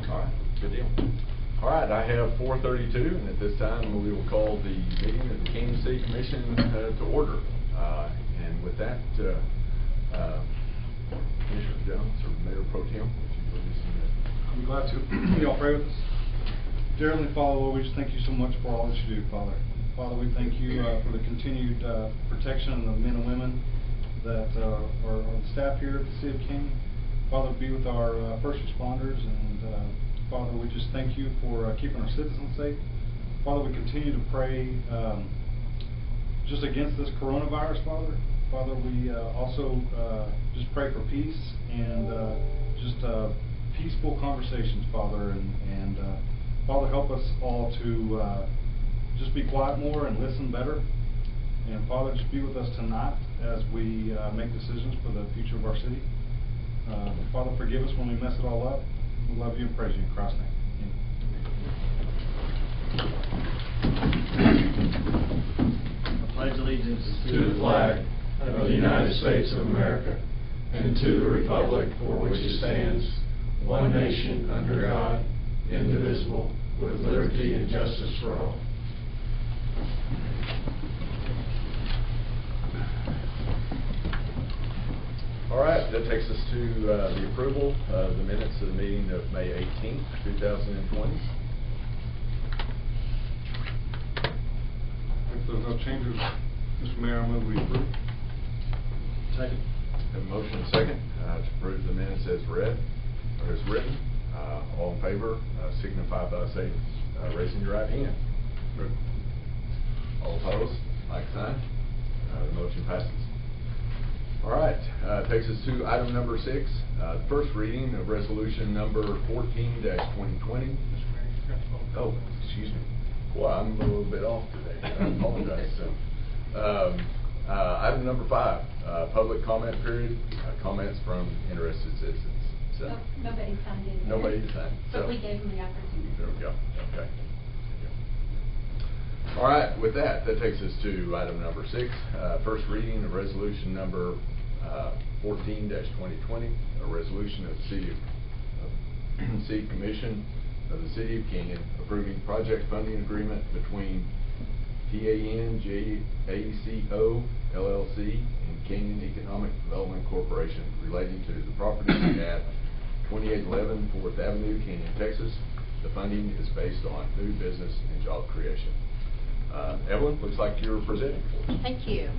All right, good deal. All right, I have 4:32, and at this time we will call the meeting of the Canyon City Commission to order. And with that, Commissioner Jones or Mayor Pro Tem, would you lead us in that? I'm glad to. Y'all pray with us. Dear Heavenly Father, Lord, we just thank you so much for all that you do, Father. Father, we thank you for the continued protection of the men and women that are on staff here at the City of Canyon. Father, be with our first responders, and Father, we just thank you for keeping our citizens safe. Father, we continue to pray just against this coronavirus, Father. Father, we also just pray for peace and just peaceful conversations, Father, and Father, help us all to just be quiet more and listen better. And Father, just be with us tonight as we make decisions for the future of our city. Father, forgive us when we mess it all up. We love you and praise you in Christ's name. I pledge allegiance to the flag of the United States of America and to the republic for which it stands, one nation under God, indivisible, with liberty and justice for all. All right, that takes us to the approval of the minutes of the meeting of May 18th, 2020. If there's no changes, Mr. Mayor, I move we approve. Second. Have a motion and a second to approve the minutes as read or as written. All in favor signify by saying, raising your right hand. Approved. All opposed, like sign. The motion passes. All right, takes us to item number 6, the first reading of resolution number 14-2020. Oh, excuse me. Boy, I'm a little bit off today. I apologize. Item number 5, public comment period. Comments from interested citizens. So, Nobody signed in. Nobody signed. But we gave them the opportunity. There we go. Okay. All right, with that takes us to item number 6, first reading of resolution number 14-2020, a resolution of the City Commission of the City of Canyon approving project funding agreement between TANJACO LLC and Canyon Economic Development Corporation relating to the property at 2811 4th Avenue, Canyon, Texas. The funding is based on new business and job creation. Evelyn, looks like you're presenting for us. Thank you.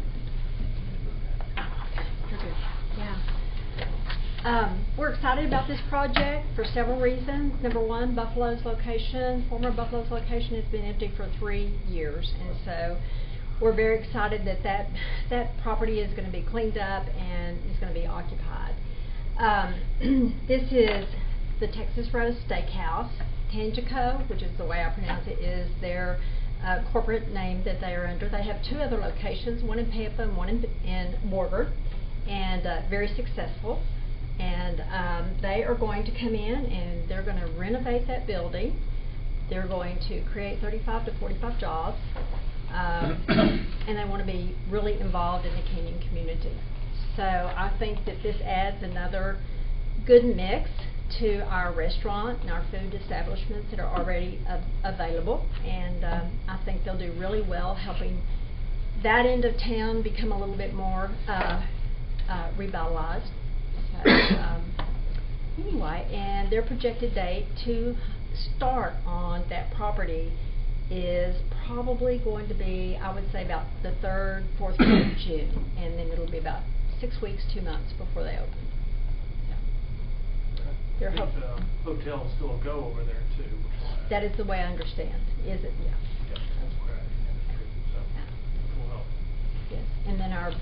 Yeah. We're excited about this project for several reasons. Number one, Buffalo's location, former Buffalo's location has been empty for 3 years, and so we're very excited that that property is going to be cleaned up and is going to be occupied. This is the Texas Rose Steakhouse. Tangico, which is the way I pronounce it, is their corporate name that they are under. They have 2 other locations, one in Pampa and one in Morgan, and very successful. And they are going to come in and they're going to renovate that building. They're going to create 35 to 45 jobs, and they want to be really involved in the Canyon community. So I think that this adds another good mix to our restaurant and our food establishments that are already available, and I think they'll do really well helping that end of town become a little bit more revitalized. So, anyway, and their projected date to start on that property is probably going to be, I would say, about the 3rd, 4th week of June, and then it'll be about 6 weeks, 2 months before they open. I think the hotel is still a go over there too. That is the way I understand. Is it? Yeah. Yes, that's where I understood. So will help. Yes. And then our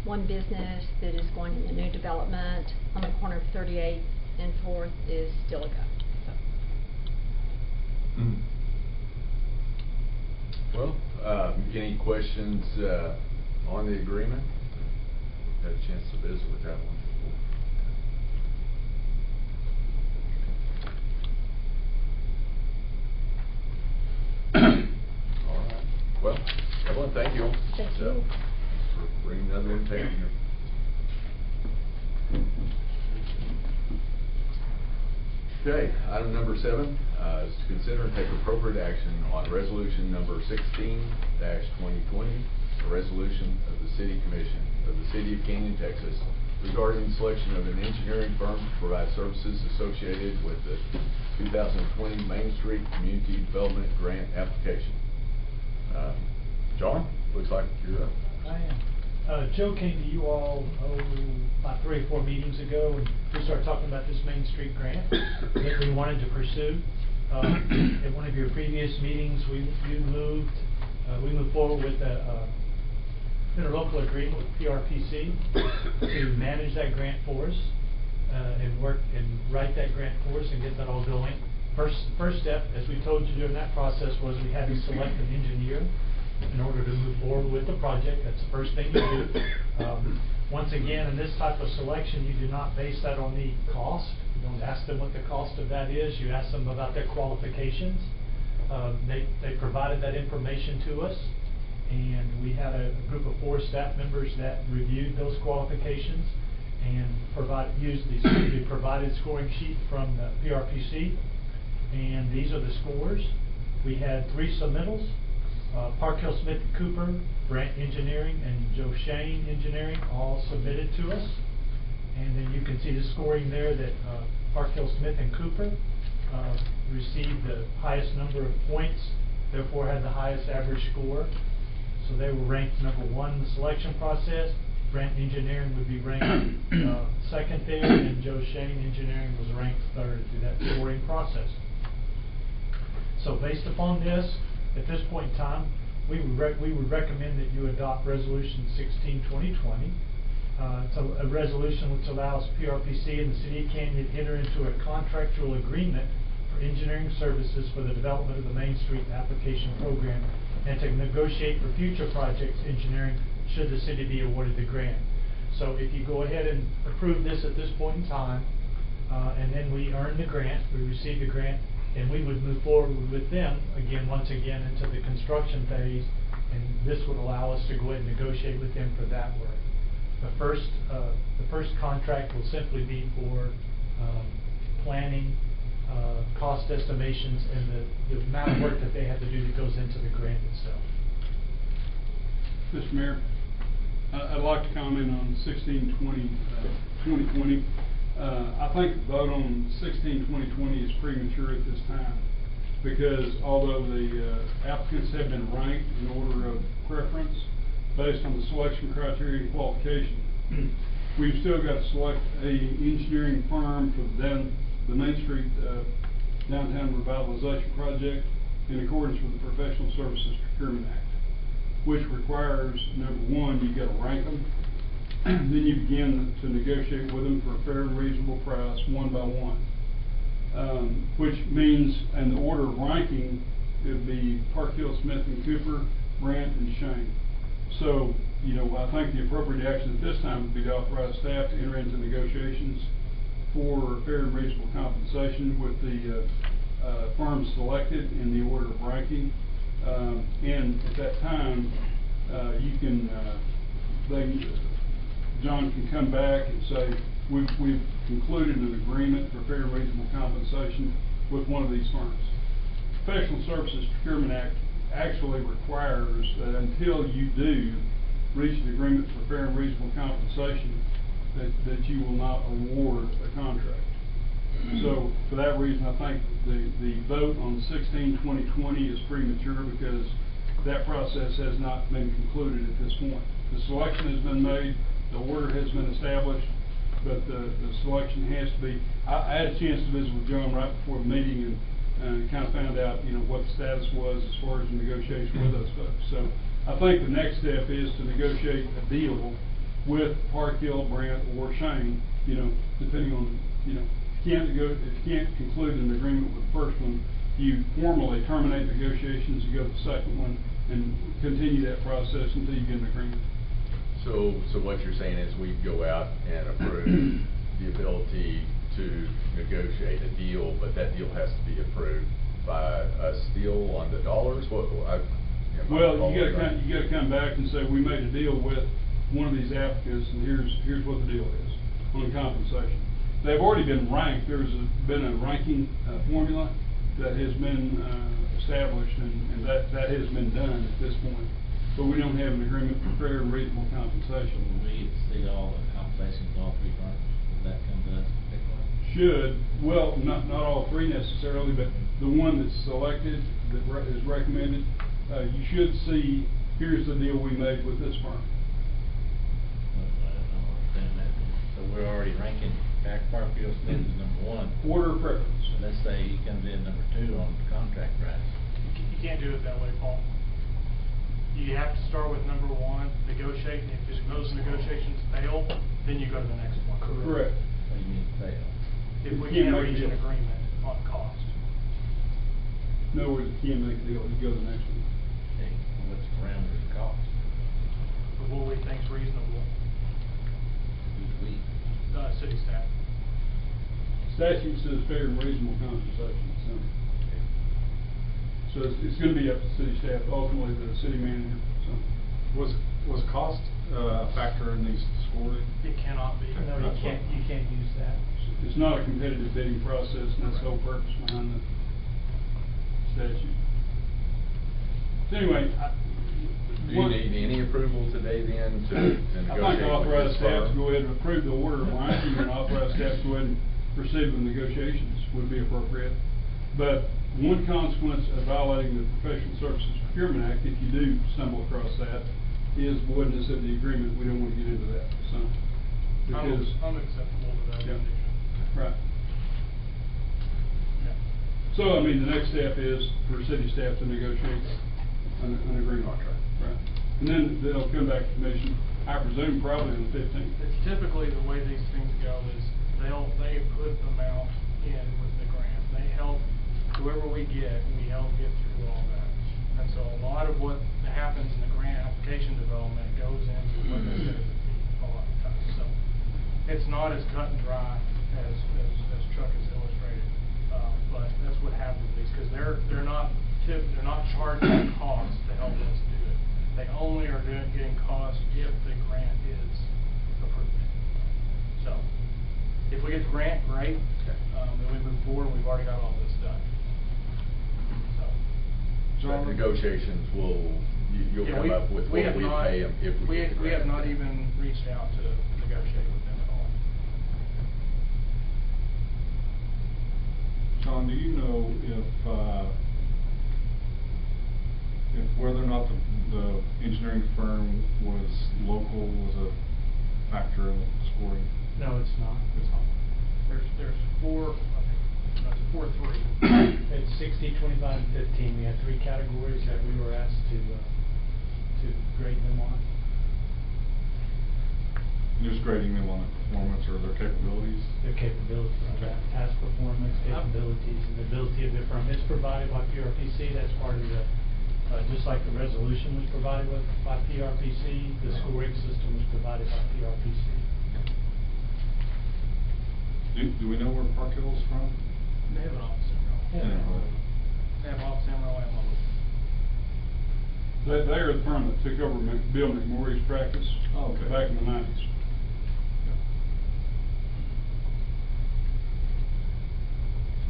one business that is going in the new development on the corner of 38th and 4th is still a go. So. Well, any questions on the agreement? Had a chance to visit with that one before. All right. Well, Evelyn, thank you. Thank you. For bringing another invitation here. Okay, item number 7 is to consider and take appropriate action on resolution number 16-2020, a resolution of the City Commission of the City of Canyon, Texas, regarding the selection of an engineering firm to provide services associated with the 2020 Main Street Community Development Grant application. John, looks like you're up. I am. Joe came to you all, about 3 or 4 meetings ago, and we started talking about this Main Street grant that we wanted to pursue. At one of your previous meetings, we moved forward with a interlocal agreement with PRPC to manage that grant for us, and work and write that grant for us and get that all going. First step, as we told you during that process, was we had to select an engineer in order to move forward with the project. That's the first thing you do. Once again, in this type of selection, you do not base that on the cost. You don't ask them what the cost of that is. You ask them about their qualifications. They provided that information to us, and we had a group of 4 staff members that reviewed those qualifications and used the provided scoring sheet from the PRPC. And these are the scores. We had 3 submittals. Park Hill Smith & Cooper, Brant Engineering, and Joe Shane Engineering all submitted to us. And then you can see the scoring there that Park Hill Smith & Cooper received the highest number of points, therefore had the highest average score. So they were ranked number 1 in the selection process. Brant Engineering would be ranked second there, and Joe Shane Engineering was ranked 3rd through that scoring process. So based upon this, at this point in time, we would recommend that you adopt Resolution 16-2020. It's a resolution which allows PRPC and the City of Canyon to enter into a contractual agreement for engineering services for the development of the Main Street application program, and to negotiate for future projects engineering should the city be awarded the grant. So if you go ahead and approve this at this point in time, and then we earn the grant, we receive the grant, and we would move forward with them once again into the construction phase, and this would allow us to go ahead and negotiate with them for that work. The first contract will simply be for planning, cost estimations, and the amount of work that they have to do that goes into the grant itself. Mr. Mayor, I'd like to comment on 16-2020. I think the vote on 16-2020 is premature at this time, because although the applicants have been ranked in order of preference based on the selection criteria and qualification, we've still got to select an engineering firm for the Main Street Downtown Revitalization Project in accordance with the Professional Services Procurement Act, which requires, number 1, you've got to rank them. Then you begin to negotiate with them for a fair and reasonable price, 1 by 1. Which means, in the order of ranking, it would be Park Hill Smith & Cooper, Brant, and Shane. So, I think the appropriate action at this time would be to authorize staff to enter into negotiations for fair and reasonable compensation with the firms selected in the order of ranking. And at that time, John can come back and say, we've concluded an agreement for fair and reasonable compensation with one of these firms. Professional Services Procurement Act actually requires that until you do reach an agreement for fair and reasonable compensation, that you will not award a contract. So for that reason, I think the vote on 16-2020 is premature, because that process has not been concluded at this point. The selection has been made, the order has been established, but the selection has to be. I had a chance to visit with John right before the meeting and kind of found out what the status was as far as the negotiation with those folks. So I think the next step is to negotiate a deal with Park Hill, Brant, or Shane, depending on, if you can't conclude an agreement with the first one, you formally terminate negotiations, you go to the second one, and continue that process until you get an agreement. So what you're saying is we go out and approve the ability to negotiate a deal, but that deal has to be approved by us still on the dollars? Well, you got to come back and say, we made a deal with one of these applicants, and here's what the deal is on compensation. they've already been ranked. Been a ranking formula that has been established, and that has been done at this point. But we don't have an agreement for fair and reasonable compensation. Will we see all the compensation for all three firms? Will that come to us particularly? Should, well, not all three necessarily, but the one that's selected, that is recommended, you should see, here's the deal we made with this firm. I don't understand that. So we're already ranking Jack Barfield Smith as number one. Order of preference. So let's say he comes in number two on the contract price. You can't do it that way, Paul. You have to start with number one, negotiate, and if those negotiations fail, then you go to the next one. Correct. What do you mean fail? If we You can't can't make a reach an deal. agreement on cost. In other words, you can't make a deal, you go to the next one. Okay, well, what's the parameters of cost? But what we think's reasonable, Who's we? city staff. Statute says fair and reasonable compensation, so it's gonna be up to city staff, ultimately the city manager, so. Was cost a factor in these scoring? It cannot be. No, you can't use that. It's not a competitive bidding process, and that's the whole purpose behind the statute. So anyway, Do you need any approval today then to negotiate I'd like to authorize with this staff to firm? go ahead and approve the order of ranking and authorize staff to go ahead and proceed with negotiations would be appropriate. But one consequence of violating the Professional Services Procurement Act, if you do stumble across that, is voidness of the agreement. We don't want to get into that, so. Because, I'm acceptable to that Yeah. condition. right. Yeah. So, I mean, the next step is for city staff to negotiate an agreement. Contract. Right. And then they'll come back to commission, I presume, probably on the 15th. It's typically the way these things go is they put the amount in with the grant. They help whoever we get through all that. And so a lot of what happens in the grant application development goes into what they say is a fee a lot of times. So it's not as cut and dry as Chuck has illustrated. But that's what happens with these, because they're not charging costs to help us do it. They only are getting costs if the grant is approved. So, if we get the grant, great. Then we move forward, and we've already got all this done. So. But negotiations you'll Yeah, come up with what we pay them if we get the grant. We have not even reached out to negotiate with them at all. John, do you know if whether or not the engineering firm was local was a factor in the scoring? No, it's not. It's not. There's four, I think, no, it's 4-3. It's 60, 25, and 15. We had three categories that we were asked to grade them on. You're just grading them on their performance or their capabilities? Their capabilities, past performance, capabilities, and the ability of the firm. It's provided by PRPC. That's part of the, just like the resolution was provided by PRPC, the scoring system was provided by PRPC. Do we know where Park Hill's from? They have an office in Rome. Yeah. They have an office in Rome and Lubbock. They are the firm that took over Bill McMurray's practice. Oh, okay. Back in the 90s.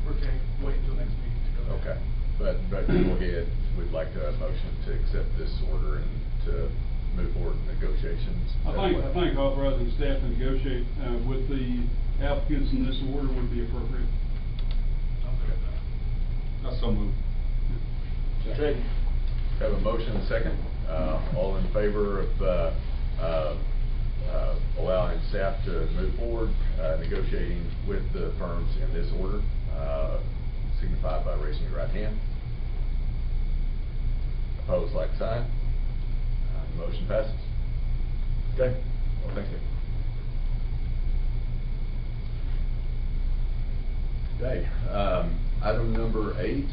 Okay, wait until next meeting to go there. Okay, but go ahead, we'd like to motion to accept this order and to move forward in negotiations. I think authorizing staff to negotiate with the applicants in this order would be appropriate. I'm good with that. That's so moved. Second. Have a motion and a second. All in favor of allowing staff to move forward, negotiating with the firms in this order, signify by raising your right hand. Opposed, like sign. Motion passes. Okay, well, thank you. Okay, item number 8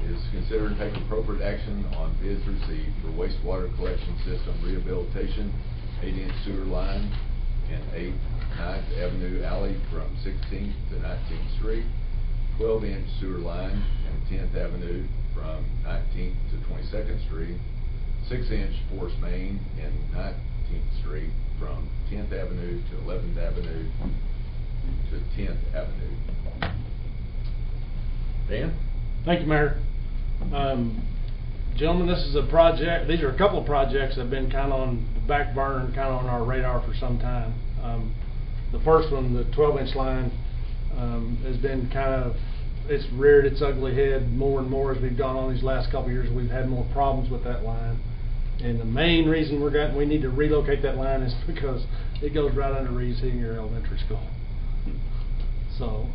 is consider and take appropriate action on bids received for wastewater collection system rehabilitation, 8-inch sewer line in 9th Avenue Alley from 16th to 19th Street, 12-inch sewer line in 10th Avenue from 19th to 22nd Street, 6-inch force main in 19th Street from 10th Avenue to 11th Avenue, to 10th Avenue. Dan? Thank you, Mayor. Gentlemen, this is a project, these are a couple of projects that have been kind of on the back burner and kind of on our radar for some time. The first one, the 12-inch line, has been kind of, it's reared its ugly head more and more as we've gone on these last couple of years. We've had more problems with that line. And the main reason we need to relocate that line is because it goes right under Reeves Senior Elementary School. So,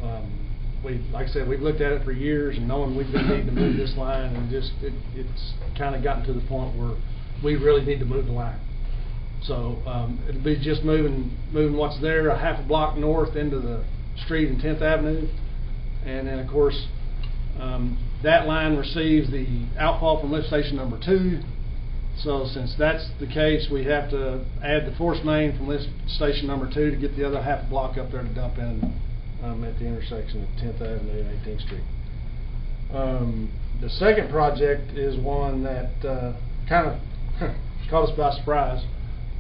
like I said, we've looked at it for years and knowing we've been needing to move this line, and just it's kind of gotten to the point where we really need to move the line. So it'll be just moving what's there a half a block north into the street in 10th Avenue, and then of course that line receives the outfall from lift station number 2. So since that's the case, we have to add the force main from lift station number 2 to get the other half a block up there to dump in at the intersection of 10th Avenue and 18th Street. The second project is one that kind of caught us by surprise.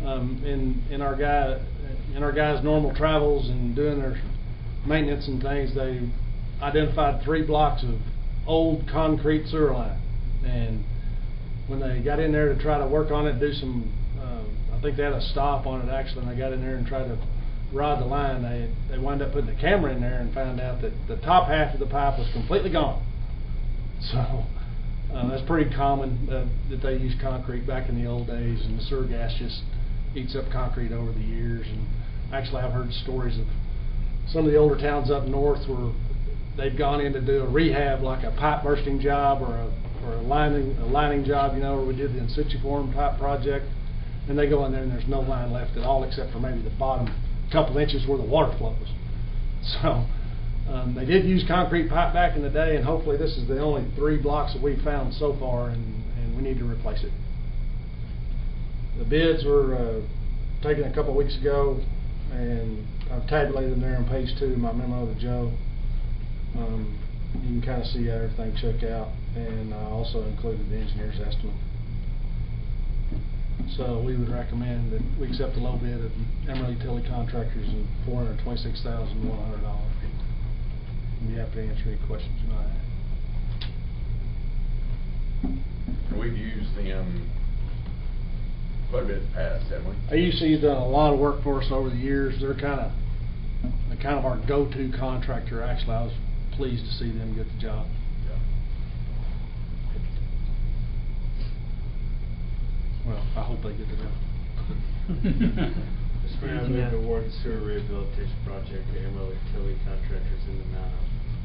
In our guys' normal travels and doing their maintenance and things, they identified 3 blocks of old concrete sewer line. And when they got in there to try to work on it, do some, I think they had a stop on it actually, and they got in there and tried to rod the line. They wound up putting a camera in there and found out that the top half of the pipe was completely gone. So that's pretty common that they used concrete back in the old days, and the sewer gas just eats up concrete over the years. And actually I've heard stories of some of the older towns up north where they've gone in to do a rehab, like a pipe bursting job or a lining job, you know, where we did the in-situ-form type project, and they go in there and there's no line left at all except for maybe the bottom couple inches where the water flows. So they did use concrete pipe back in the day, and hopefully this is the only 3 blocks that we've found so far, and we need to replace it. The bids were taken a couple weeks ago, and I've tabulated them there on page 2 of my memo to Joe. You can kind of see how everything shook out, and I also included the engineer's estimate. So we would recommend that we accept the low bid of Emerald Utility Contractors of $426,100. Be happy to answer any questions you might have. We've used them quite a bit in the past, haven't we? AUC's done a lot of work for us over the years. They're kind of our go-to contractor. Actually, I was pleased to see them get the job. Well, I hope they get the job. Mr. Mayor, I move to award the sewer rehabilitation project to Emerald Utility Contractors in the amount of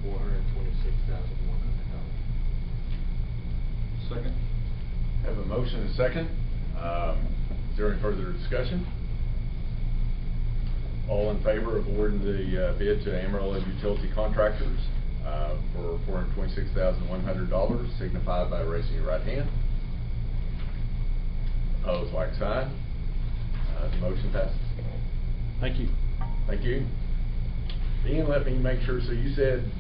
$426,100. Second. Have a motion and a second. Is there any further discussion? All in favor of awarding the bid to Amarillo Utility Contractors for $426,100 signify by raising your right hand. Opposed, like sign. The motion passes. Thank you. Thank you. Ian, let me make sure. So you said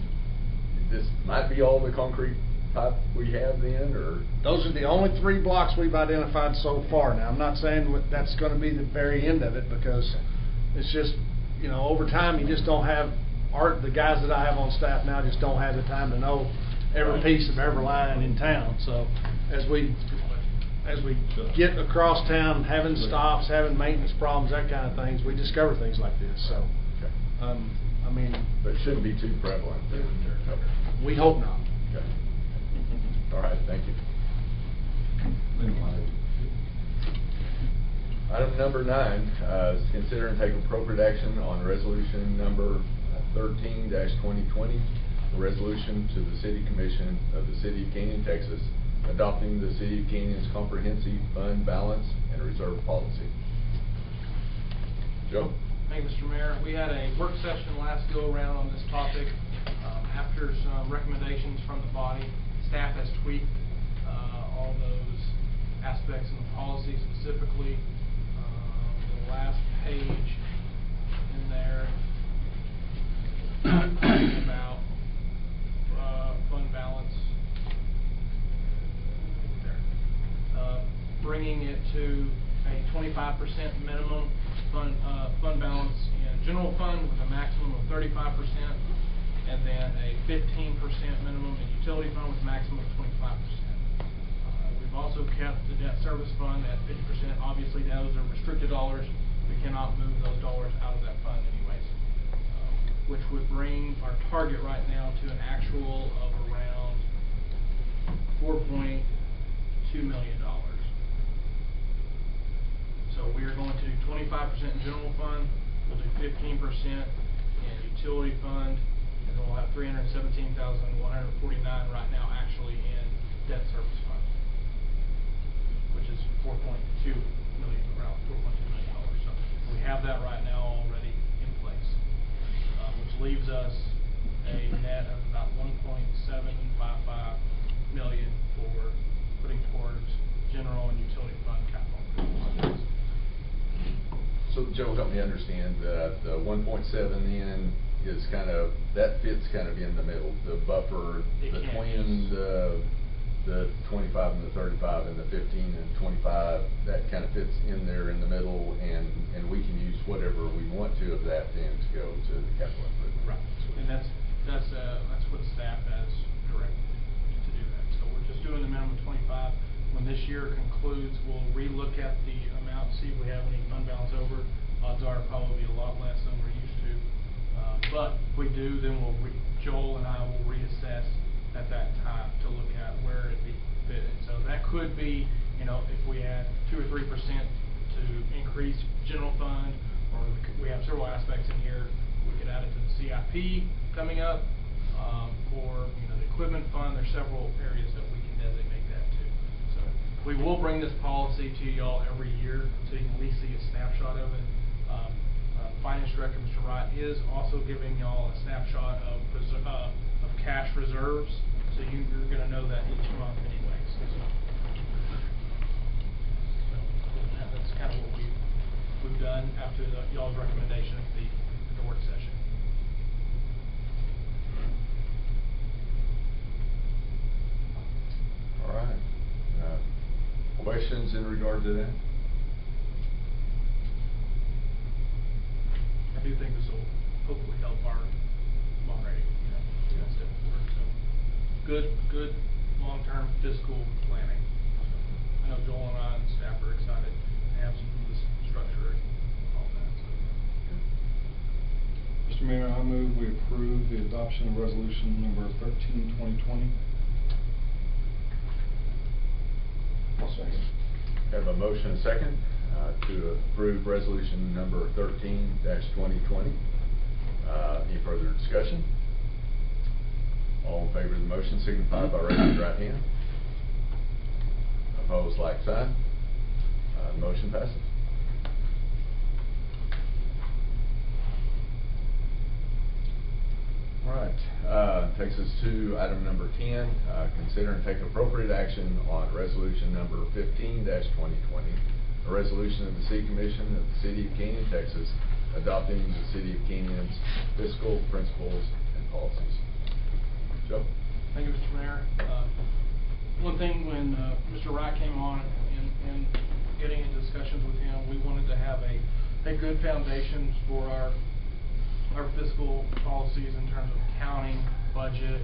this might be all the concrete pipe we have then, or? Those are the only 3 blocks we've identified so far. Now, I'm not saying that's going to be the very end of it, because it's just, you know, over time you just don't have, the guys that I have on staff now just don't have the time to know every piece of every line in town. So as we get across town, having stops, having maintenance problems, that kind of things, we discover things like this. So, I mean, but it shouldn't be too prevalent. We hope not. Okay. All right. Thank you. Item number 9 is consider and take appropriate action on resolution number 13-2020, a resolution to the City Commission of the City of Canyon, Texas, adopting the City of Canyon's comprehensive fund balance and reserve policy. Joe? Thank you, Mr. Mayor. We had a work session last go around on this topic. After some recommendations from the body, staff has tweaked all those aspects of the policy, specifically the last page in there about fund balance. Bringing it to a 25% minimum fund balance in general fund with a maximum of 35%, and then a 15% minimum in utility fund with a maximum of 25%. We've also kept the debt service fund at 50%. Obviously, those are restricted dollars. We cannot move those dollars out of that fund anyways, which would bring our target right now to an actual of around $4.2 million. So we are going to do 25% in general fund, we'll do 15% in utility fund, and then we'll have $317,149 right now actually in debt service fund, which is $4.2 million, around $4.2 million. So we have that right now already in place, which leaves us a net of about $1.755 million for putting towards general and utility fund capital projects. So Joe, help me understand, the 1.7 in is kind of, that fits kind of in the middle, the buffer between the 25 and the 35 and the 15 and 25, that kind of fits in there in the middle, and we can use whatever we want to of that then to go to the capital improvement. Right, and that's what staff has directed to do that. So we're just doing the minimum 25. When this year concludes, we'll relook at the amount, see if we have any fund balance over. Odds are probably a lot less than we're used to. But if we do, then Joel and I will reassess at that time to look at where it'd be fitted. So that could be, if we add 2 or 3% to increase general fund, or we have several aspects in here. We could add it to the CIP coming up, or the equipment fund. There's several areas that we can designate that to. So we will bring this policy to y'all every year, so you can at least see a snapshot of it. Finance Director Mr. Wright is also giving y'all a snapshot of cash reserves, so you're going to know that each month anyways. So that's kind of what we've done after y'all's recommendation at the work session. All right. Questions in regard to that? I do think this will hopefully help our bond rating, step forward. So good long-term fiscal planning. I know Joel and I and staff are excited to have some of this structure and all that. So. Mr. Mayor, I move we approve the adoption of resolution number 13, 2020. I'll second. Have a motion and a second to approve resolution number 13-2020. Any further discussion? All in favor of the motion signify by raising your right hand. Opposed, like sign. The motion passes. All right, takes us to item number 10, consider and take appropriate action on resolution number 15-2020, a resolution of the City Commission of the City of Canyon, Texas, adopting the City of Canyon's fiscal principles and policies. Joe? Thank you, Mr. Mayor. One thing, when Mr. Wright came on and getting into discussions with him, we wanted to have a good foundation for our fiscal policies in terms of accounting, budget,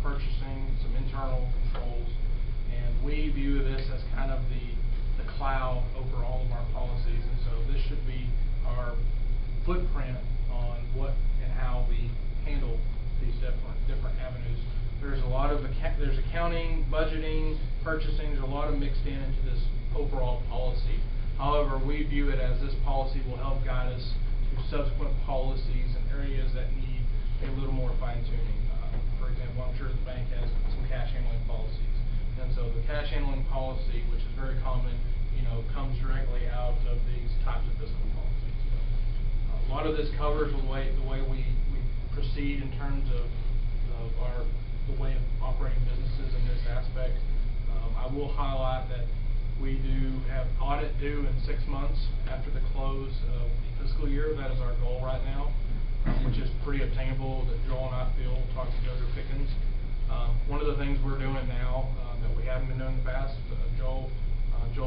purchasing, some internal controls, and we view this as kind of the cloud over all of our policies, and so this should be our footprint on what and how we handle these different avenues. There's a lot of there's accounting, budgeting, purchasing. There's a lot of mixed into this overall policy. However, we view it as this policy will help guide us to subsequent policies and areas that need a little more fine-tuning. For example, I'm sure the bank has some cash handling policies, and so the cash handling policy, which is very common, comes directly out of these types of fiscal policies. A lot of this covers the way we proceed in terms of the way of operating businesses in this aspect. I will highlight that we do have audit due in 6 months after the close of the fiscal year. That is our goal right now, which is pretty obtainable that Joel and I feel, talking to Dr. Pickens. One of the things we're doing now that we haven't been doing in the past, Joel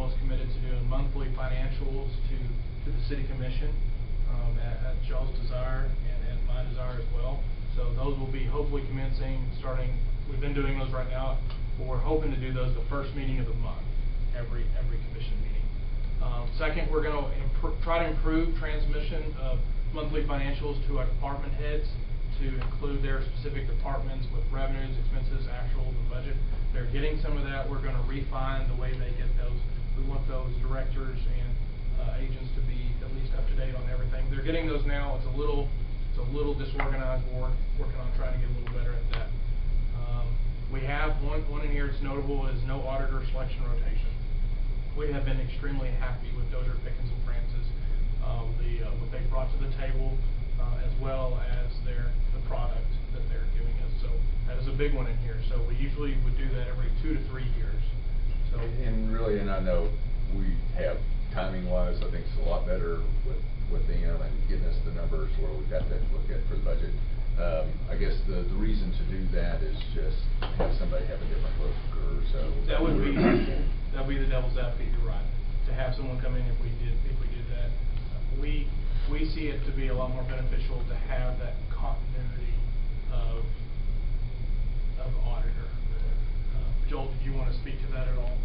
is committed to doing monthly financials to to the city commission at Joe's desire and at my desire as well. So those will be hopefully commencing, starting, we've been doing those right now, but we're hoping to do those the first meeting of the month, every commission meeting. Second, we're going to try to improve transmission of monthly financials to our department heads to include their specific departments with revenues, expenses, actuals, and budget. They're getting some of that. We're going to refine the way they get those. We want those directors and agents to be at least up to date on everything. They're getting those now. It's a little disorganized. We're working on trying to get a little better at that. We have one in here that's notable is no auditor selection rotation. We have been extremely happy with Dozier, Pickens, and Francis, what they brought to the table, as well as the product that they're giving us. So that is a big one in here. So we usually would do that every 2 to 3 years. So And I know we have timing-wise, I think it's a lot better with them and getting us the numbers where we've got that to look at for the budget. I guess the reason to do that is just have somebody have a different look or so. that would be the devil's advocate. You're right. To have someone come in if we did that, we see it to be a lot more beneficial to have that continuity of auditor. Joel, did you want to speak to that at all?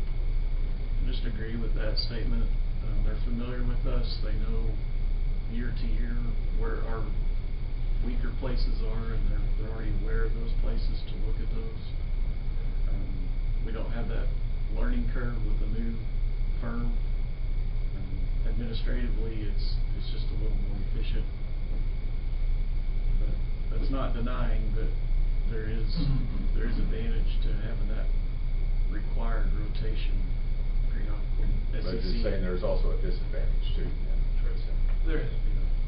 Just agree with that statement. They're familiar with us. They know year to year where our weaker places are, and they're already aware of those places to look at those. We don't have that learning curve with the new firm. Administratively, it's just a little more efficient. But that's not denying that there is advantage to having that required rotation periodically. But just saying there's also a disadvantage too. There is.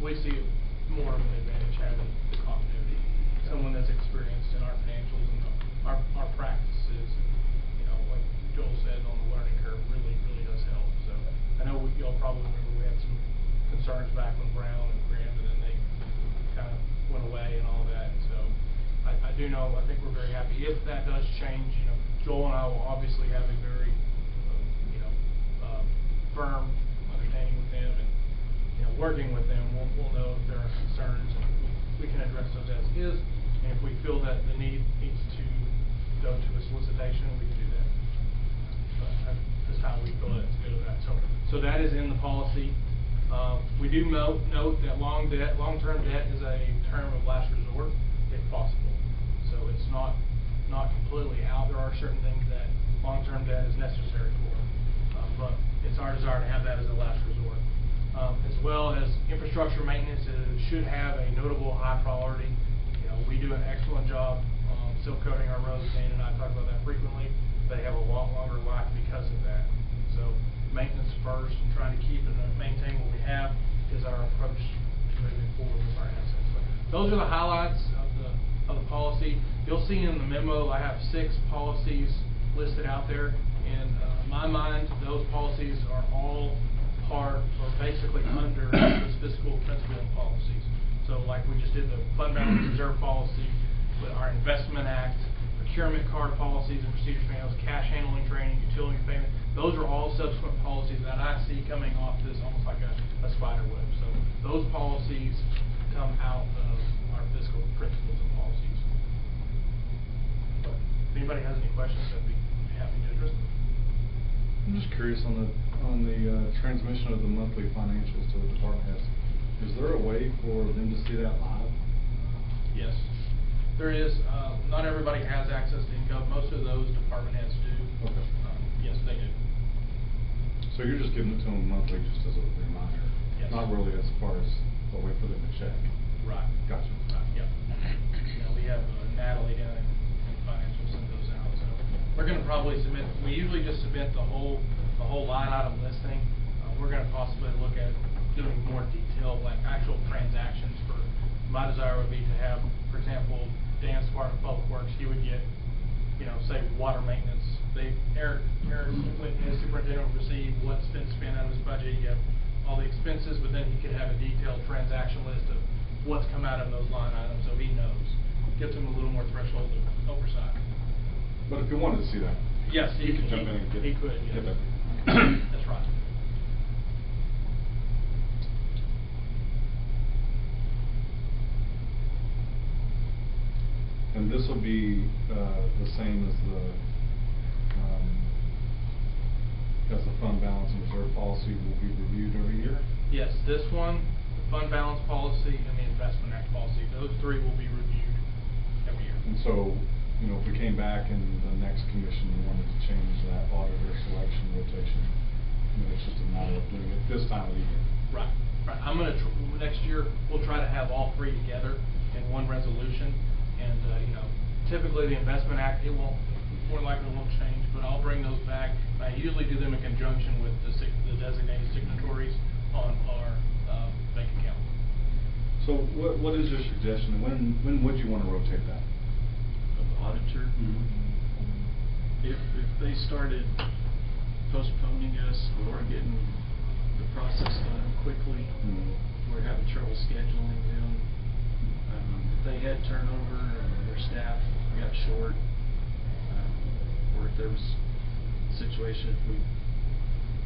We see it more of an advantage having the continuity. Someone that's experienced in our financials and our practices. Like Joel said, on the learning curve really does help. So I know y'all probably remember we had some concerns back when Brown and Grant, and then they kind of went away and all that. And so I do know, I think we're very happy. If that does change, Joel and I will obviously have a very firm understanding with them, and working with them, we'll know if there are concerns, and we can address those as is. And if we feel that the need needs to go to a solicitation, we can do that. But at this time, we feel that it's good with that. So that is in the policy. We do note that long-term debt is a term of last resort, if possible. So it's not completely out. There are certain things that long-term debt is necessary for, but it's our desire to have that as a last resort. As well as infrastructure maintenance, it should have a notable high priority. We do an excellent job silk coating our roads. Dan and I talk about that frequently. They have a lot longer life because of that. So maintenance first, and trying to keep and maintain what we have is our approach to moving forward with our assets. So those are the highlights of the policy. You'll see in the memo I have 6 policies listed out there. In my mind, those policies are all part or basically under this fiscal principle and policies. So like we just did the fund balance reserve policy, with our investment act, procurement card policies and procedures manuals, cash handling training, utility payment. Those are all subsequent policies that I see coming off this almost like a spider web. So those policies come out of our fiscal principles and policies. If anybody has any questions, I'd be happy to address them. I'm just curious on the transmission of the monthly financials to the department heads. Is there a way for them to see that live? Yes, there is. Not everybody has access to income. Most of those department heads do. Okay. Yes, they do. So you're just giving it to them monthly just as a reminder? Yes. Not really as far as a way for them to check? Right. Gotcha. Right, yep. We have Natalie down in finance will send those out. So we're going to probably submit, we usually just submit the whole line item listing. We're going to possibly look at doing more detailed, like actual transactions. My desire would be to have, for example, Dan's Department of Public Works, he would get, say water maintenance. Eric his superintendent would receive what's been spent out of his budget. You have all the expenses, but then he could have a detailed transaction list of what's come out of those line items, so he knows. Gives him a little more threshold of oversight. But if you wanted to see that, yes, he could jump in and get he could, yes. get that. That's right. And this will be the same as the fund balance and reserve policy will be reviewed every year? Yes, this one, the fund balance policy, and the investment act policy, those three will be reviewed every year. And so, you know, if we came back and the next commission wanted to change that auditor selection rotation, you know, it's just a matter of doing it this time of the year. Right, right. I'm gonna, next year, we'll try to have all three together in one resolution. And, you know, typically the investment act, it won't, more likely won't change, but I'll bring those back. I usually do them in conjunction with the designated signatories on our bank account. So what is your suggestion? When would you want to rotate that? Of the auditor. If they started postponing us or getting the process done quickly, we're having trouble scheduling them. If they had turnover and their staff got short, or if there was a situation if we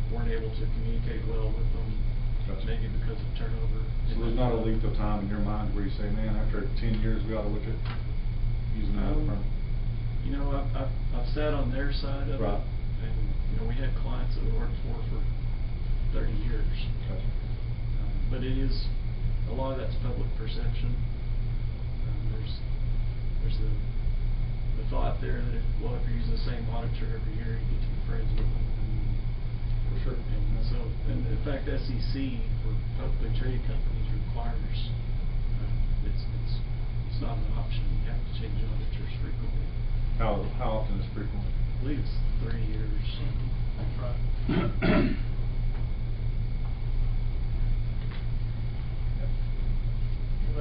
weren't able to communicate well with them, Gotcha. maybe because of turnover. So there's not a length of time in your mind where you say, man, after 10 years we ought to look at using another firm? You know, I've sat on their side of Right. it, and you know, we had clients that we worked for 30 years. Gotcha. But it is, a lot of that's public perception. There's the thought there that if you're using the same auditor every year, you get to be friends with them. For sure. And so, and in fact, SEC for publicly traded companies requires, it's not an option. You have to change auditors frequently. How often is frequently? I believe it's 3 years. That's right.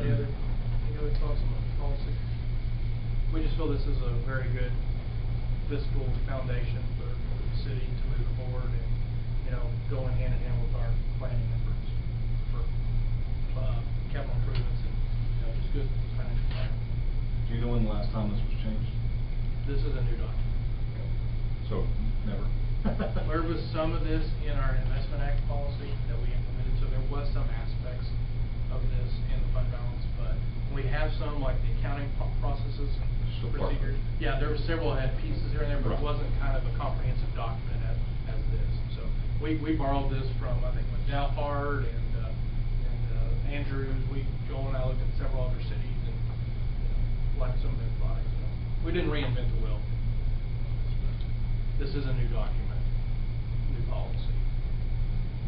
Any other thoughts on the policy? We just feel this is a very good fiscal foundation for the city to move forward and, you know, going hand in hand with our planning efforts for capital improvements and, you know, just good financial planning. Do you know when the last time this was changed? This is a new document. So, never? There was some of this in our investment act policy that we implemented, so there was some aspects of this in the fund balance, but we have some, like the accounting processes and procedures. Yeah, there were several that had pieces here and there, but it wasn't kind of a comprehensive document as this. So we borrowed this from, I think, Doupart and Andrews. Joel and I looked at several other cities and liked some of their products. So we didn't reinvent the wheel. This is a new document, new policy.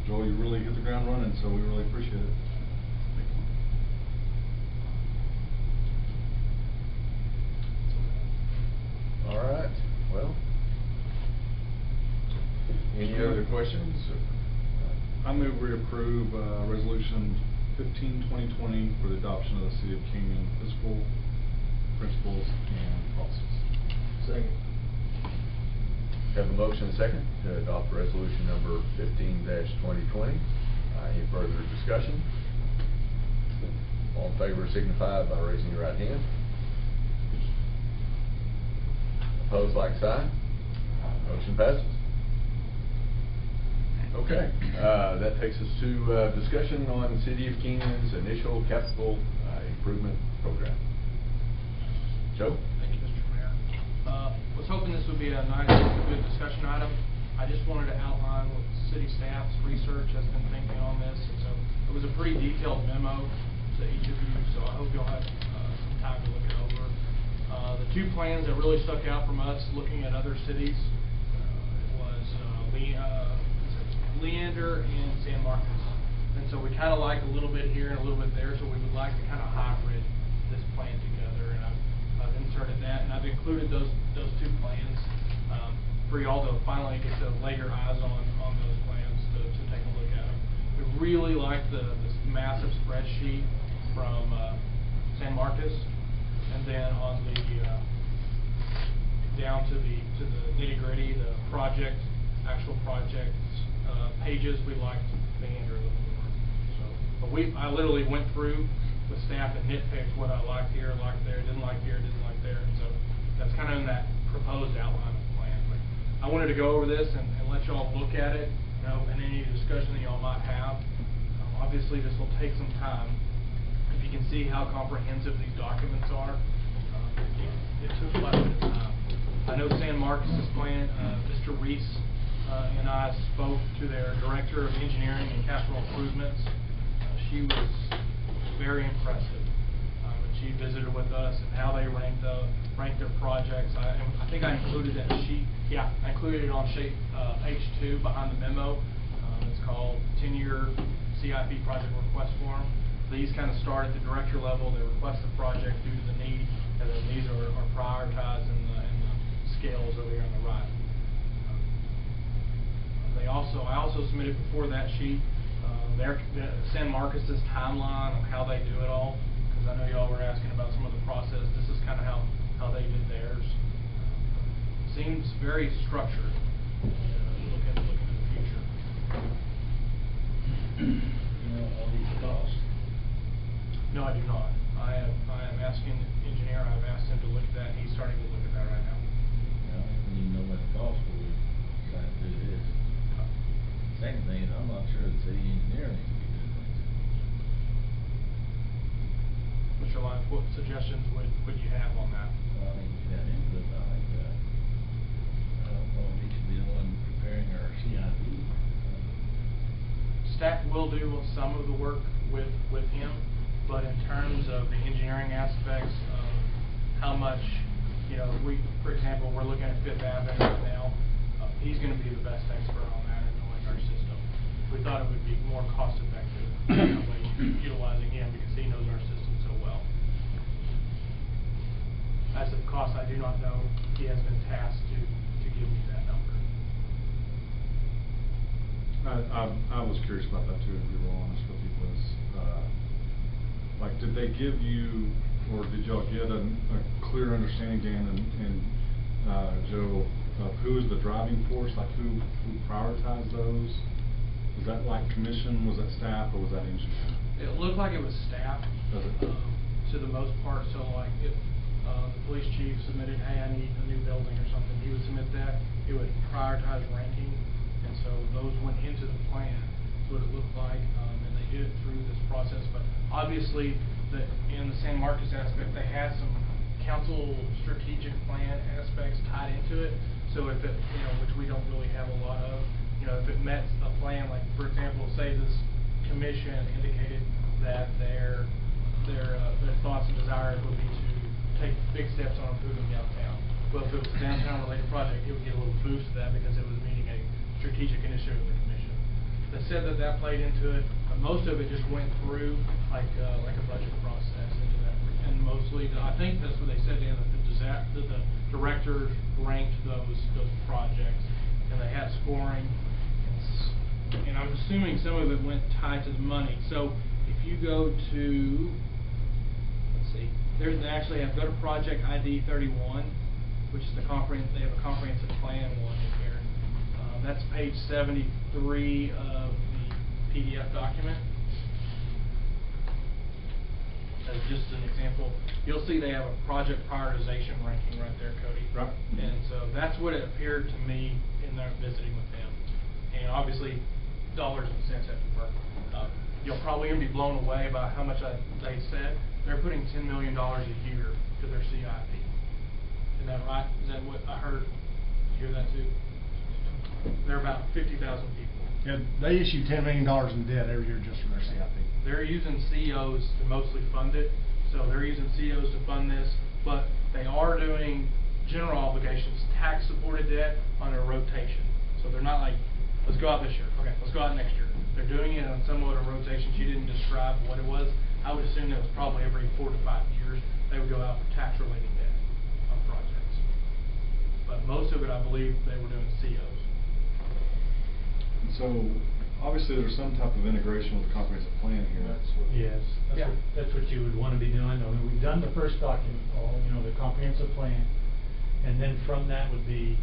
Joel, you really hit the ground running, so we really appreciate it. Thank you. All right, well, any other questions? I move we approve Resolution 15-2020 for the adoption of the City of Kingman fiscal principles and policies. Second. Have a motion and second to adopt resolution number 15-2020. Any further discussion? All in favor signify by raising your right hand. Opposed, like sign. Motion passes. Okay, that takes us to discussion on City of Kingman's initial capital improvement program. Joe? Thank you, Mr. Mayor. Was hoping this would be a nice, good discussion item. I just wanted to outline what city staff's research has been thinking on this. And so it was a pretty detailed memo to each of you, so I hope you'll have some time to look it over. The two plans that really stuck out from us looking at other cities was Leander and San Marcos. And so we kind of like a little bit here and a little bit there, so we would like to kind of hybrid this plan together. And I've inserted that, and I've included those two plans for y'all to finally get to lay your eyes on those plans to take a look at them. We really like this massive spreadsheet from San Marcos, and then on the down to the nitty gritty, the actual project pages, we liked Leander a little more. So, but I literally went through with staff and nitpicked what I liked here, liked there, didn't like here, didn't like there. So that's kind of in that proposed outline of the plan. But I wanted to go over this and let y'all look at it, you know, and any discussion that y'all might have. Obviously, this will take some time. If you can see how comprehensive these documents are, it Marcus's plan, Mr. Reese and I spoke to their Director of Engineering and Capital Improvements. She was very impressive. And she visited with us and how they rank their projects. I think I included that sheet. Yeah, I included it on sheet H2 behind the memo. It's called 10-year CIP project request form. These kind of start at the director level. They request the project due to the need, and then these are prioritized in the scales over here on the right. I also submitted before that sheet San Marcos's timeline of how they do it all, because I know y'all were asking about some of the process. This is kind of how they did theirs. Seems very structured. Looking to the future. You know, all these costs. No, I do not. I am asking the engineer. I've asked him to look at that, and he's starting to look at that right now. You know, we need to know what it costs before we decide to do this. Second thing is, I'm not sure the city engineer needs to be doing things. Mr. Lyons, what suggestions would you have on that? Well, I think we got input, I think, I don't know if he should be the one preparing our CIP. Staff will do some of the work with him, but in terms of the engineering aspects of how much, you know, for example, we're looking at Fifth Avenue right now. He's going to be the best expert on that and knowing our system. We thought it would be more cost effective that way, utilizing him because he knows our system so well. As of cost, I do not know. He has been tasked to give me that number. I was curious about that too, to be real honest with you, was, like, did they give you, or did y'all get a clear understanding, Dan and Joe, of who is the driving force, like who prioritized those? Was that like commission, was that staff, or was that engineer? It looked like it was staff, to the most part. So like if the police chief submitted, hey, I need a new building or something, he would submit that. It would prioritize ranking, and so those went into the plan. That's what it looked like, and they did it through this process. But obviously, in the San Marcos aspect, they had some council strategic plan aspects tied into it. So if it, you know, which we don't really have a lot of, you know, if it met a plan, like for example, say this commission indicated that their thoughts and desires would be to take big steps on improving downtown. Well, if it was a downtown related project, it would get a little boost to that because it was meeting a strategic initiative of the commission. They said that played into it, but most of it just went through like a budget process into that, and mostly I think that's what they said, Dan, that the directors ranked those projects, and they had scoring, and I'm assuming some of it went tied to the money. So if you go to, let's see, they actually have, go to project ID 31, which is they have a comprehensive plan one in here. That's page 73 of the PDF document. As just an example, you'll see they have a project prioritization ranking right there, Cody. Right. And so that's what it appeared to me in their visiting with them. And obviously, dollars and cents have to work. You'll probably be blown away by how much they said. They're putting $10 million a year to their CIP. Isn't that right? Is that what I heard? Did you hear that too? They're about 50,000 people. Yeah, they issue $10 million in debt every year just for their CIP. They're using COs to mostly fund it, so they're using COs to fund this, but they are doing general obligations, tax-supported debt on a rotation. So they're not like, let's go out this year, okay, let's go out next year. They're doing it on somewhat of a rotation. She didn't describe what it was. I would assume that was probably every 4 to 5 years they would go out for tax-related debt on projects. But most of it, I believe, they were doing COs. So, obviously, there's some type of integration with the comprehensive plan here. Yes, that's what you would want to be doing. I mean, we've done the first document, you know, the comprehensive plan, and then from that would be,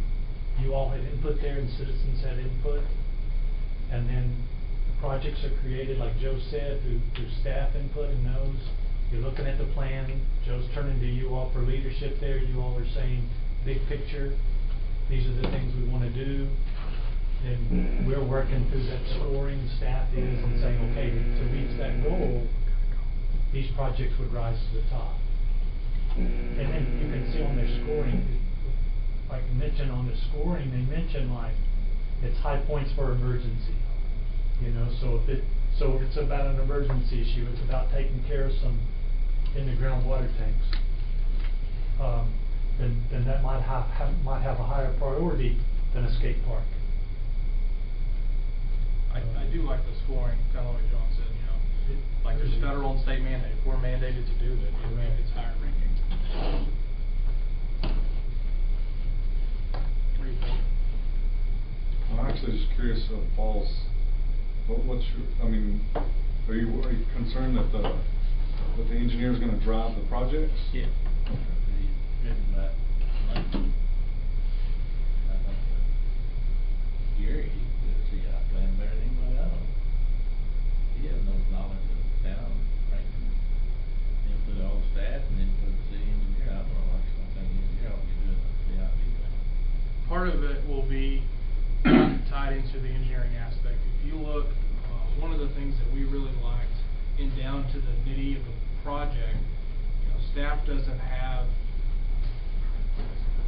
you all had input there and citizens had input, and then the projects are created, like Joe said, through staff input and those. You're looking at the plan, Joe's turning to you all for leadership there, you all are saying, big picture, these are the things we want to do. Then we're working through that scoring, staff is, and saying, okay, to reach that goal, these projects would rise to the top. And then you can see on their scoring, like in this mention on the scoring, they mention like, it's high points for emergency. You know, so if it's about an emergency issue, it's about taking care of some in-the-ground water tanks, then that might have a higher priority than a skate park. I do like the scoring, kind of like John said, you know, like there's federal and state mandate. If we're mandated to do that, it's higher ranking. What do you think? I'm actually just curious, Paul's, what's your, I mean, are you concerned that the engineer's gonna drive the projects? Yeah. He's driven that. I think Gary, the CI plan better than anybody else. He has no knowledge of the town, right? Input all the staff and input the city engineer. I don't know, I just don't think the engineer ought to be doing the CIP plan. Part of it will be tied into the engineering aspect. If you look, one of the things that we really liked in down to the nitty of the project, you know, staff doesn't have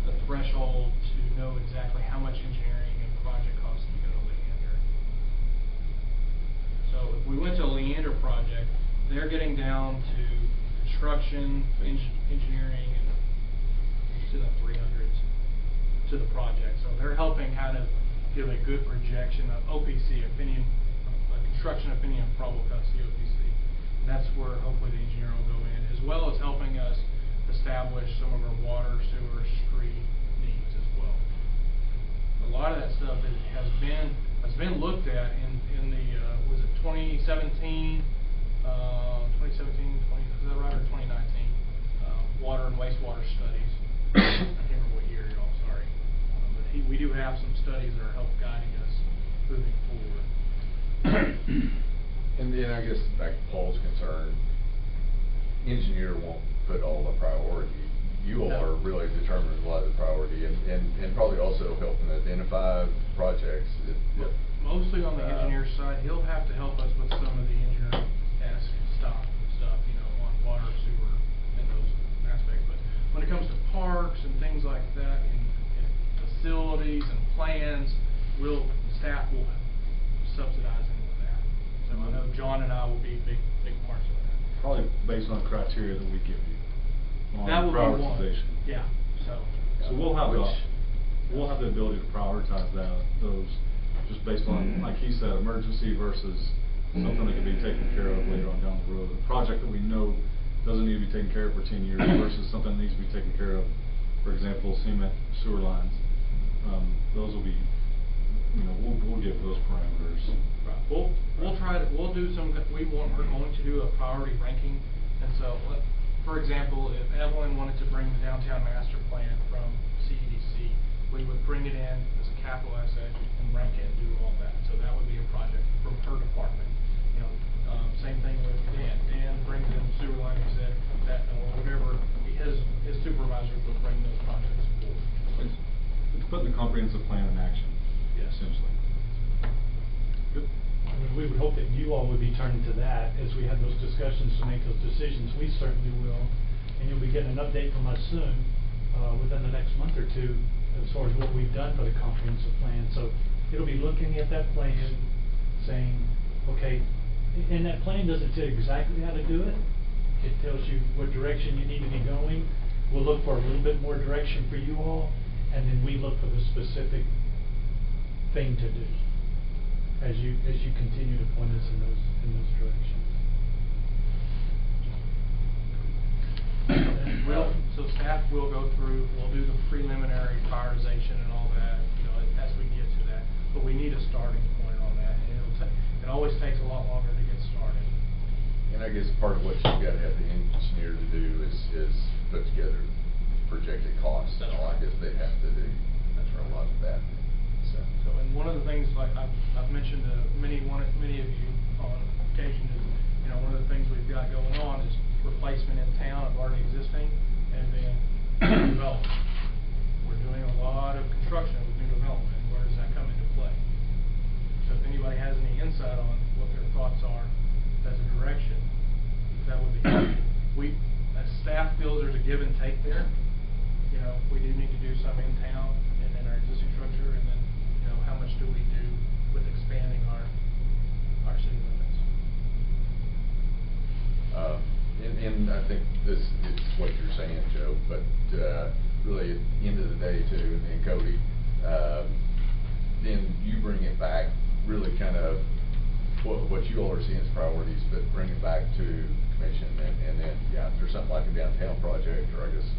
the threshold to know exactly how much engineering and project costs to go to Leander. So if we went to a Leander project, they're getting down to construction, engineering, and to the 300s to the project. So they're helping kind of give a good projection of OPC, opinion, construction opinion of probable cost, COPC. And that's where hopefully the engineer will go in, as well as helping us establish some of our water, sewer, street needs as well. A lot of that stuff has been looked at in the was it 2017, 2017, is that right, or 2019? Water and wastewater studies. I can't remember what year, y'all. Sorry, but we do have some studies that are help guiding us moving forward. And then I guess back to Paul's concern, engineer won't put all the priority. You all are really determining a lot of the priority and probably also helping identify projects. Mostly on the engineer side, he'll have to help us with some of the engineering stuff, you know, on water, sewer, and those aspects. But when it comes to parks and things like that, and facilities and plans, staff will subsidize any of that. So I know John and I will be big parts of that. Probably based on criteria that we give you on That will be one. prioritization. Yeah, so we'll have the ability to prioritize those just based on, like he said, emergency versus something that can be taken care of later on down the road. A project that we know doesn't need to be taken care of for 10 years versus something that needs to be taken care of, for example, cement sewer lines. Those will be, you know, we'll give those parameters. right. We're going to do a priority ranking, and so for example, if Evelyn wanted to bring the downtown master plan from CEDC, we would bring it in as a capital asset and rank it and do all that. So that would be a project from her department. You know, same thing with Dan. Dan brings in sewer line, he said, that or whatever. His supervisors would bring those projects forward. It's putting the comprehensive plan in action. Yes. Essentially. Good. I mean, we would hope that you all would be turning to that as we have those discussions to make those decisions. We certainly will. And you'll be getting an update from us soon, within the next month or two, as far as what we've done for the comprehensive plan. So it'll be looking at that plan, saying, okay, and that plan doesn't tell you exactly how to do it. It tells you what direction you need to be going. We'll look for a little bit more direction for you all, and then we look for the specific thing to do as you continue to point us in those directions. So staff will go through, we'll do the preliminary prioritization and all that, you know, as we get to that. But we need a starting point on that, and it always takes a lot longer to get started. And I guess part of what you've got to have the engineer to do is put together projected costs. That's all right. I guess they have to do. That's where a lot of that. So, and one of the things, like I've mentioned to many of you on occasion, is, you know, one of the things we've got going on is replacement in town of already existing, and then development. We're doing a lot of construction with new development. Where does that come into play? So if anybody has any insight on what their thoughts are as a direction, that would be helpful. We, as staff, feels there's a give and take there. You know, we do need to do do some in town and in our existing structure, and then, you know, how much do we do with expanding our city limits? And I think this is what you're saying, Joe, but really at the end of the day too, and Cody, then you bring it back, really kind of what you all are seeing as priorities, but bring it back to commission, and then, yeah, if there's something like a downtown project, or I guess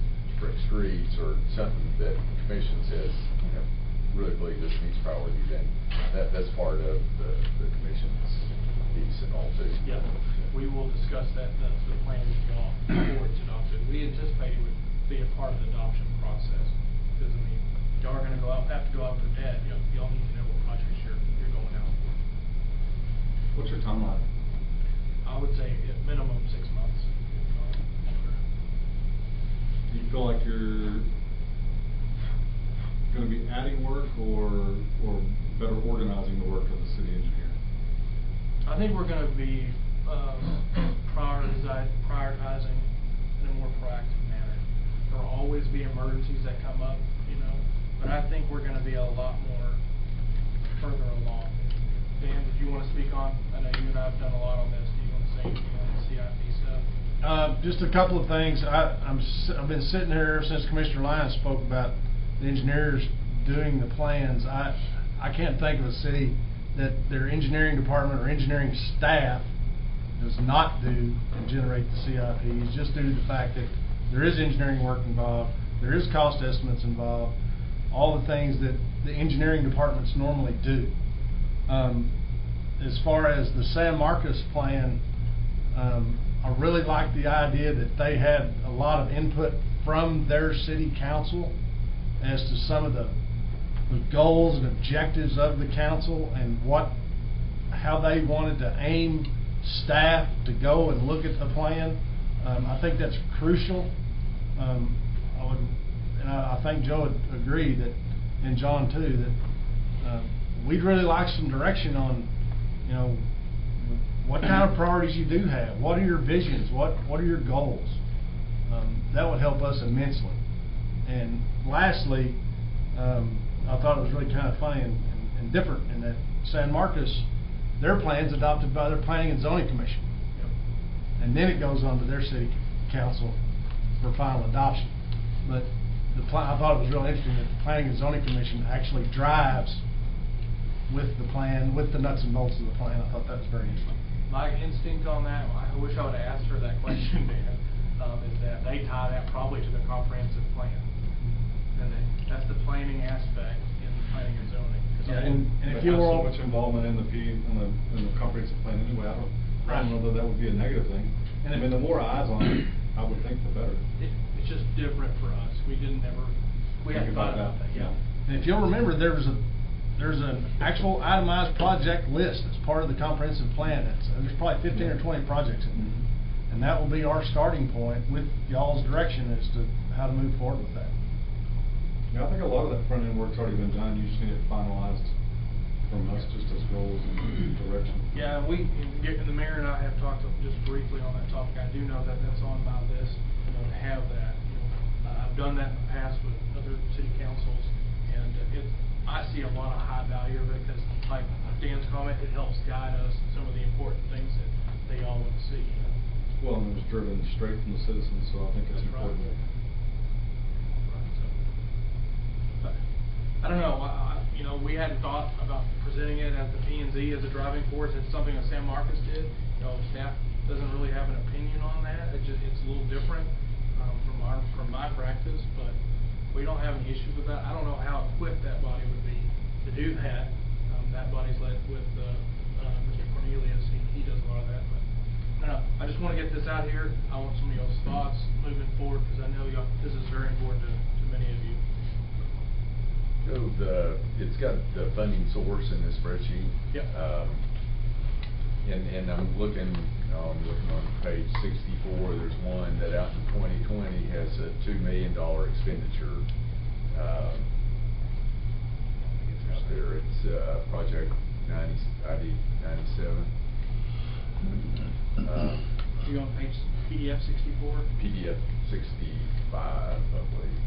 brick streets, or something that the commission says, you know, really believe this needs priority, then that's part of the commission's piece and all too. Yeah, we will discuss that, that's the plan that y'all, before it's adopted. We anticipate it would be a part of the adoption process, because, I mean, y'all are gonna have to go out for debt, y'all need to know what projects you're going out for. What's your timeline? I would say at minimum 6 months, if not longer. Do you feel like you're gonna be adding work or better organizing the work of the city engineer? I think we're gonna be prioritizing in a more proactive manner. There'll always be emergencies that come up, you know, but I think we're gonna be a lot more further along. Dan, did you wanna speak on, I know you and I have done a lot on this, do you wanna say anything on the CIP stuff? Just a couple of things. I've been sitting here since Commissioner Lyons spoke about the engineers doing the plans. I can't think of a city that their engineering department or engineering staff does not do and generate the CIPs, just due to the fact that there is engineering work involved, there is cost estimates involved, all the things that the engineering departments normally do. As far as the San Marcos plan, I really like the idea that they had a lot of input from their city council as to some of the goals and objectives of the council and how they wanted to aim staff to go and look at the plan. I think that's crucial. I think Joe would agree that, and John too, that we'd really like some direction on, you know, what kind of priorities you do have. What are your visions? What are your goals? That would help us immensely. And lastly, I thought it was really kind of funny and different in that San Marcos, their plan's adopted by their Planning and Zoning Commission. Yep. And then it goes on to their city council for final adoption. But I thought it was really interesting that the Planning and Zoning Commission actually drives with the plan, with the nuts and bolts of the plan. I thought that was very interesting. My instinct on that, I wish I would have asked her that question, Dan, is that they tie that probably to the comprehensive plan. And that's the planning aspect in the planning and zoning. Yeah, and if you have so much involvement in the comprehensive plan anyway, I don't know that that would be a negative thing. And I mean, the more eyes on it, I would think the better. It's just different for us. We hadn't thought about that. Yeah. And if you'll remember, there's an actual itemized project list as part of the comprehensive plan. There's probably 15 or 20 projects in there. And that will be our starting point with y'all's direction as to how to move forward with that. Yeah, I think a lot of that front end work's already been done. You just need it finalized from us, just as goals and direction. Yeah, the mayor and I have talked just briefly on that topic. I do know that that's on my list, you know, to have that. You know, I've done that in the past with other city councils, and I see a lot of high value of it because, like Dan's comment, it helps guide us in some of the important things that they all want to see. You know? Well, and it was driven straight from the citizens, so I think it's important. Right. I don't know, you know, we hadn't thought about presenting it as the P&Z as a driving force. It's something that San Marcos did. You know, staff doesn't really have an opinion on that. It's a little different from my practice, but we don't have any issues with that. I don't know how equipped that body would be to do that. That body's led with Mr. Cornelius. He does a lot of that. But I just want to get this out here. I want some of y'all's thoughts moving forward because I know this is very important to many of you. It's got the funding source in this spreadsheet. Yep. And I'm looking on page 64. There's one that out in 2020 has a $2 million expenditure. I think it's out there. It's project ID 97. You on page PDF 64? PDF 65, I believe.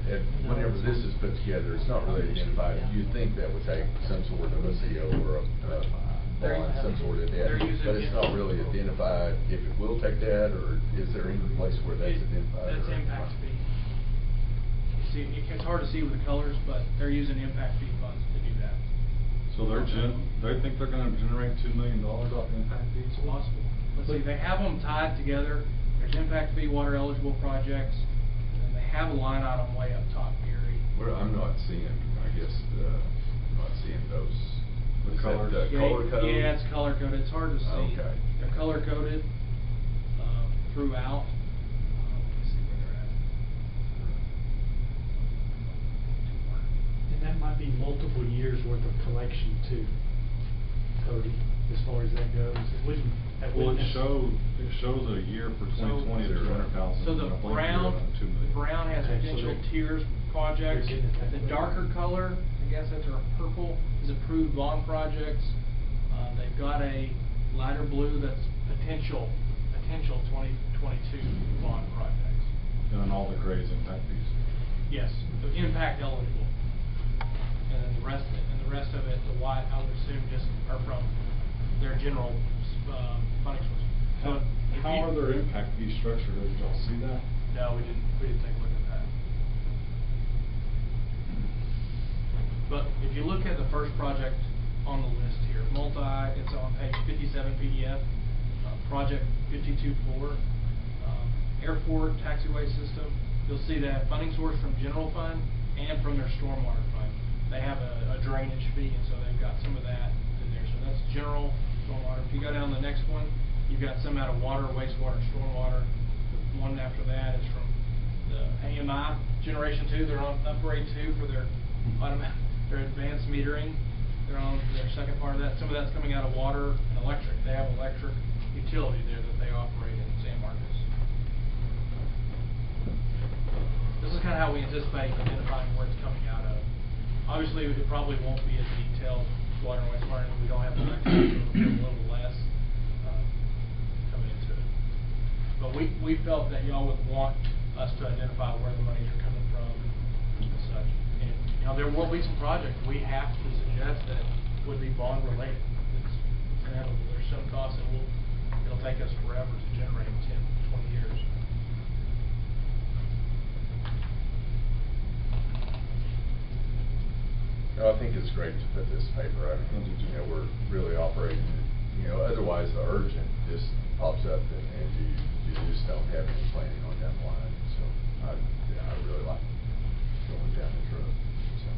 whenever this is put together, it's not really identified. You'd think that would take some sort of a CO or a bond, some sort of debt, but it's not really identified if it will take that, or is there any place where that's identified? That's impact fee. You see, it's hard to see with the colors, but they're using impact fee funds to do that. So they think they're gonna generate $2 million off impact fees? It's possible. Let's see, they have them tied together. There's impact fee, water eligible projects, and they have a line item way up top, Gary. Well, I'm not seeing, I guess, I'm not seeing those. The Is that, colors? color code? Yeah, it's color coded. It's hard to see. Okay. They're color coded throughout. Let me see where they're at. And that might be multiple years worth of collection too, Cody, as far as that goes. It wouldn't, that Well, wouldn't. it shows a year for 2020 of 200,000. So the and I believe brown, you're at 2 million. brown has Okay, so potential they're- tiers projects. they're getting it that The way. darker color, I guess that's our purple, is approved bond projects. They've got a lighter blue that's potential 2022 bond projects. And all the grays impact fees. Yes, the impact eligible. And then the rest of it, the white, I would assume just are from their general funding source. So if How you- are their impact fees structured? Did y'all see that? No, we didn't take a look at that. But if you look at the first project on the list here, it's on page 57 PDF, project 52-4, airport taxiway system. You'll see that funding source from general fund and from their stormwater fund. They have a drainage fee, and so they've got some of that in there. So that's general stormwater. If you go down the next one, you've got some out of water, wastewater, and stormwater. The one after that is from the AMI Generation 2. They're on upgrade 2 for their their advanced metering. They're on their second part of that. Some of that's coming out of water and electric. They have electric utility there that they operate in San Marcos. This is kind of how we anticipate identifying where it's coming out of. Obviously, it probably won't be as detailed water and wastewater, and we don't have the next one, so it'll be a little less coming into it. But we felt that y'all would want us to identify where the monies are coming from and such. And, you know, there will be some projects we have to suggest that would be bond related. It's inevitable. There's some costs that it'll take us forever to generate 10, 20 years. No, I think it's great to put this paper out. You know, we're really operating, you know, otherwise the urgent just pops up and you just don't have any planning on down the line. So I really like going down this road. So.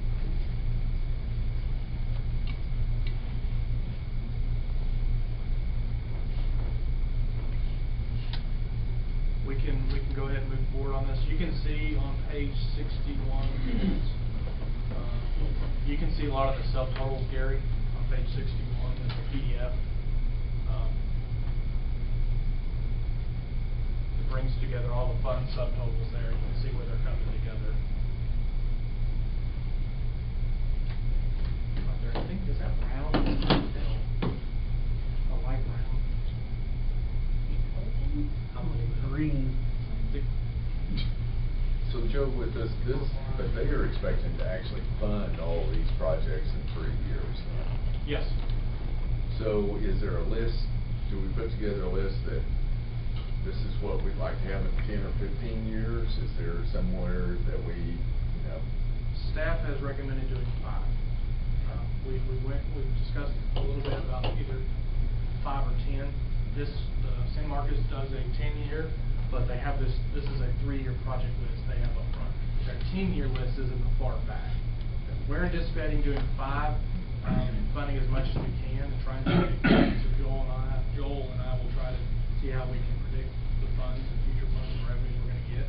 We can go ahead and move forward on this. You can see on page 61, you can see a lot of the subtotals, Gary, on page 61 in the PDF. It brings together all the fund subtotals there. You can see where they're coming together. I think, is that brown? A light brown. Green. So Joe, with this, but they are expecting to actually fund all these projects in 3 years. Yes. So is there a list, do we put together a list that this is what we'd like to have in 10 or 15 years? Is there somewhere that we, you know? Staff has recommended doing 5. We've discussed a little bit about either 5 or 10. San Marcos does a 10-year, but they have this is a 3-year project list they have up front. Their 10-year list is in the far back. We're anticipating doing 5, funding as much as we can and trying to predict. So Joel and I will try to see how we can predict the funds and future funds and revenues we're going to get.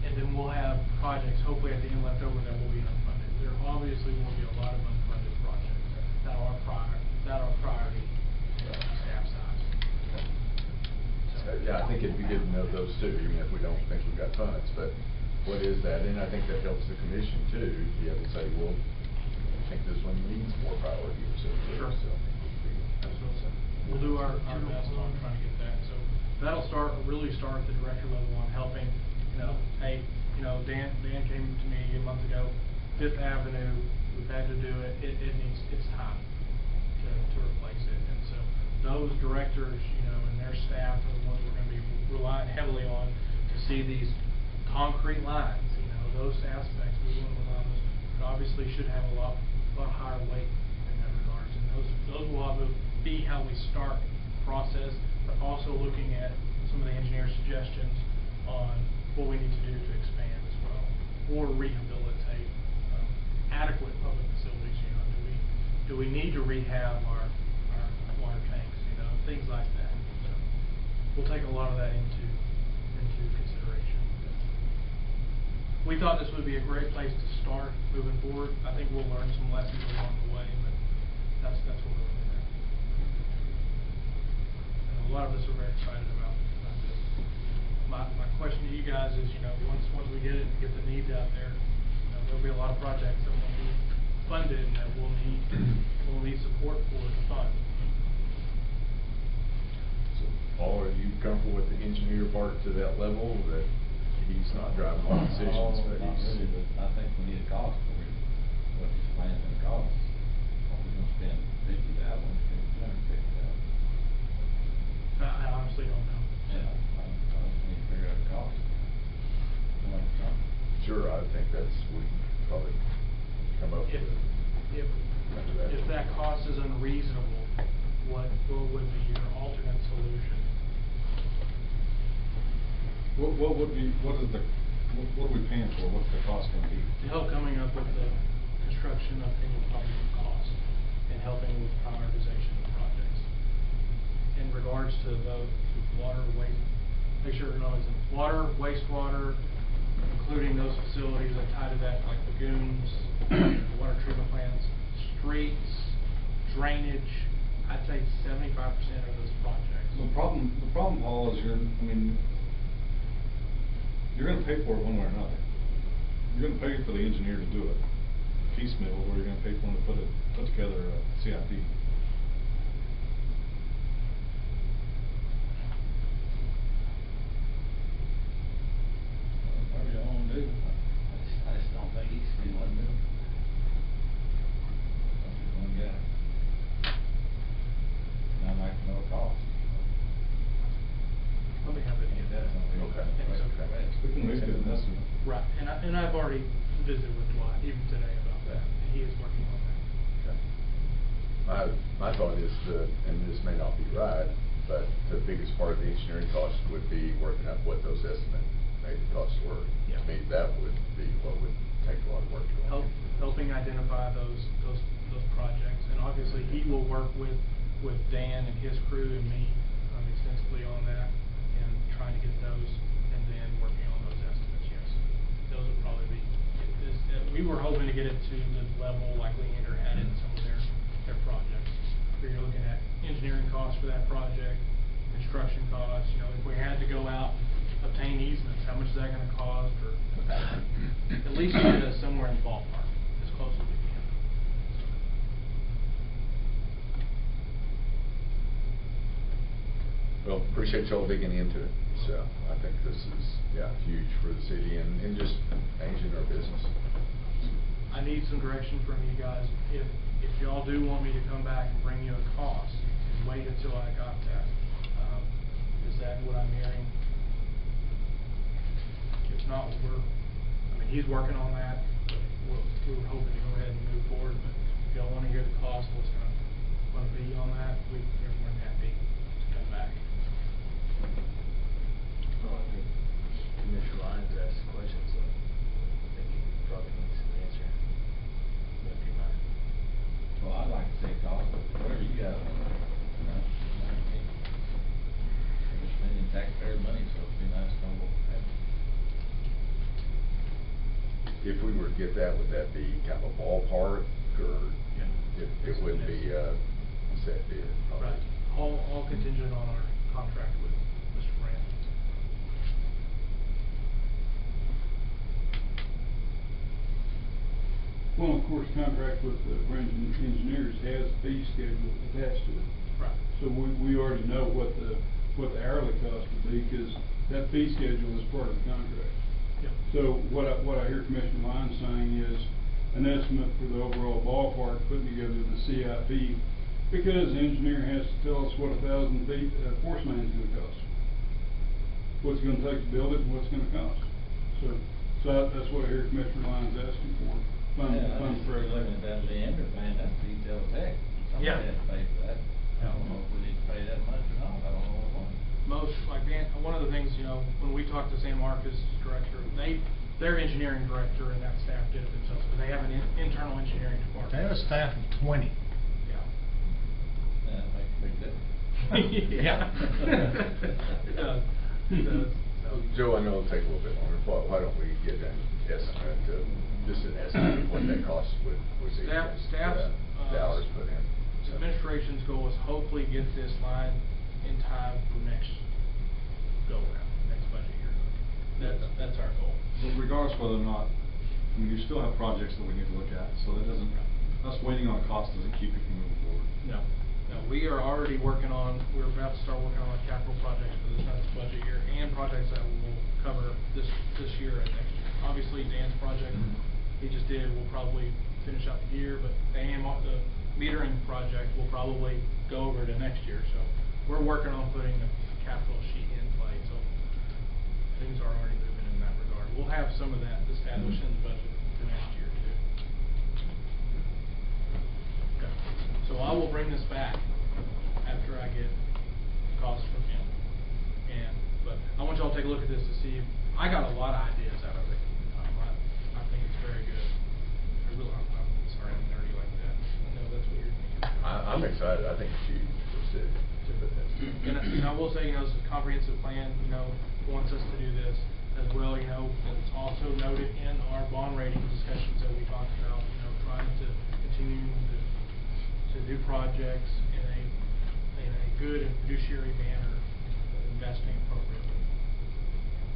And then we'll have projects hopefully at the end left over that will be unfunded. There obviously will be a lot of unfunded projects that are priority staff size. Yeah, I think it'd be good to know those too, even if we don't think we've got funds, but what is that? And I think that helps the commission too, to be able to say, well, I think this one needs more priority or so. Sure. So I think Absolutely. We'll do our best on trying to get that. So that'll really start at the director level on helping. And know, hey, you know, Dan came to me a month ago, Fifth Avenue, we've had to do it, it's time to replace it. And so those directors, you know, and their staff are the ones we're gonna be relying heavily on to see these concrete lines, you know, those aspects, we want to allow those, but obviously should have a lot higher weight in that regards. And those will be how we start the process, but also looking at some of the engineer's suggestions on what we need to do to expand as well, or rehabilitate adequate public facilities. You know, do we need to rehab our water tanks? You know, things like that. So we'll take a lot of that into consideration. We thought this would be a great place to start moving forward. I think we'll learn some lessons along the way, but that's what we're looking at. And a lot of us are very excited about this. My question to you guys is, you know, once we get it and get the needs out there, you know, there'll be a lot of projects that will be funded and that we'll need support for to fund. So, Paul, are you comfortable with the engineer part to that level, that he's not driving all decisions, but Not he's... really, but I think we need a cost for what this plan's gonna cost. Are we gonna spend $50,000, spend $250,000? I honestly don't know. Yeah, I think we need to figure out the cost. Like something. Sure, I think we probably come up with If that cost is unreasonable, what would be your alternate solution? What are we paying for? What's the cost gonna be? To help coming up with the construction of any project cost and helping with prioritization of projects. In regards to the water, waste, make sure you know it's water, wastewater, including those facilities that tie to that, like lagoons, water treatment plants, streets, drainage. I'd say 75% of those projects. The problem, Paul, is you're gonna pay for it one way or another. You're gonna pay for the engineer to do it piecemeal, or you're gonna pay for him to put together a CIP. Whatever you wanna do, I just don't think he should be one of them. Just one guy. And I'd like to know the cost. I'll be happy to get that. Okay. We can make it an estimate. Right, and I've already visited with Dwight, even today, about that, and he is working on that. Okay. My thought is and this may not be right, but the biggest part of the engineering cost would be working out what those estimated costs were. Yeah. To me, that would be what would take a lot of work to go. Helping identify those projects, and obviously he will work with Dan and his crew and me extensively on that, and trying to get those, and then working on those estimates. Yes, those would probably be. We were hoping to get it to the level like Leander had in some of their projects. Where you're looking at engineering costs for that project, construction costs. You know, if we had to go out and obtain easements, how much is that going to cost? Or at least get us somewhere in the ballpark, as close as we can. Well, appreciate y'all digging into it. So I think this is, huge for the city and just managing our business. I need some direction from you guys. If y'all do want me to come back and bring you a cost and wait until I got that, is that what I'm hearing? If not, he's working on that. We were hoping to go ahead and move forward, but if y'all want to hear the cost, what's going to be on that, we're more than happy to come back. Well, I think Commissioner Lyons asked the question, so I think he probably needs an answer. What do you mind? Well, I'd like to see cost, but whatever you got on there, you know, we're spending taxpayer money, so it'd be nice to know what we're having. If we were to get that, would that be kind of a ballpark, or it wouldn't be a set bid? Right. All contingent on our contract with Mr. Brand. Well, of course, contract with Brand Engineers has a fee schedule attached to it. Right. So we already know what the hourly cost would be, because that fee schedule is part of the contract. Yep. So what I hear Commissioner Lyons saying is an estimate for the overall ballpark, putting together the CIP, because the engineer has to tell us what 1,000 feet of force main is gonna cost. What's it gonna take to build it and what's it gonna cost. So that's what I hear Commissioner Lyons asking for, funds for. Looking at that at the end of man, that's detailed tech. Yeah. Somebody had to pay for that. I don't know if we need to pay that much or not, I don't know what one. Most, like Dan, one of the things, you know, when we talked to San Marcos director, their engineering director and that staff did it themselves, but they have an internal engineering department. They have a staff of 20. Yeah. That makes a big difference. Yeah. It does, it does. So, Joe, I know it'll take a little bit longer. Why don't we get an estimate, just an estimate of what that cost would be? Staff's, dollars put in. So. Administration's goal is hopefully get this line in time for next go around, next budget year. That's our goal. But regardless whether or not, I mean, you still have projects that we need to look at, so that doesn't, us waiting on a cost doesn't keep it from moving forward. No, we are already we're about to start working on capital projects for this next budget year and projects that will cover this year and next year. Obviously, Dan's project, he just did, will probably finish out the year, but the metering project will probably go over to next year, so we're working on putting a capital sheet in place, so things are already moving in that regard. We'll have some of that established in the budget for next year too. Okay. So I will bring this back after I get costs from him. But I want y'all to take a look at this to see if, I got a lot of ideas out of it. I think it's very good. I'm sorry I'm nerdy like that. I know that's what you're thinking. I'm excited. I think it's huge. And I will say, you know, this is a comprehensive plan, you know, wants us to do this as well, you know, and it's also noted in our bond rating discussions that we talked about, you know, trying to continue to do projects in a good and fiduciary manner, investing appropriately.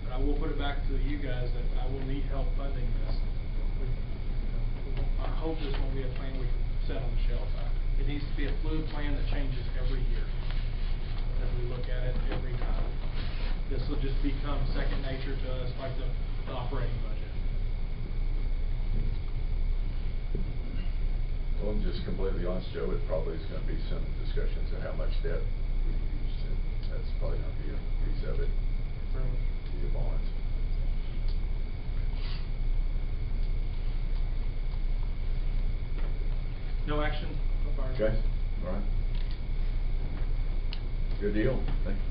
But I will put it back to you guys that I will need help funding this. I hope this won't be a plan we can set on the shelf. It needs to be a fluid plan that changes every year as we look at it every time. This will just become second nature to us, like the operating budget. Well, I'm just completely honest, Joe, it probably is gonna be some discussions of how much debt we use, and that's probably gonna be a piece of it, to your bonds. No action so far. Okay, all right. Good deal, thank you.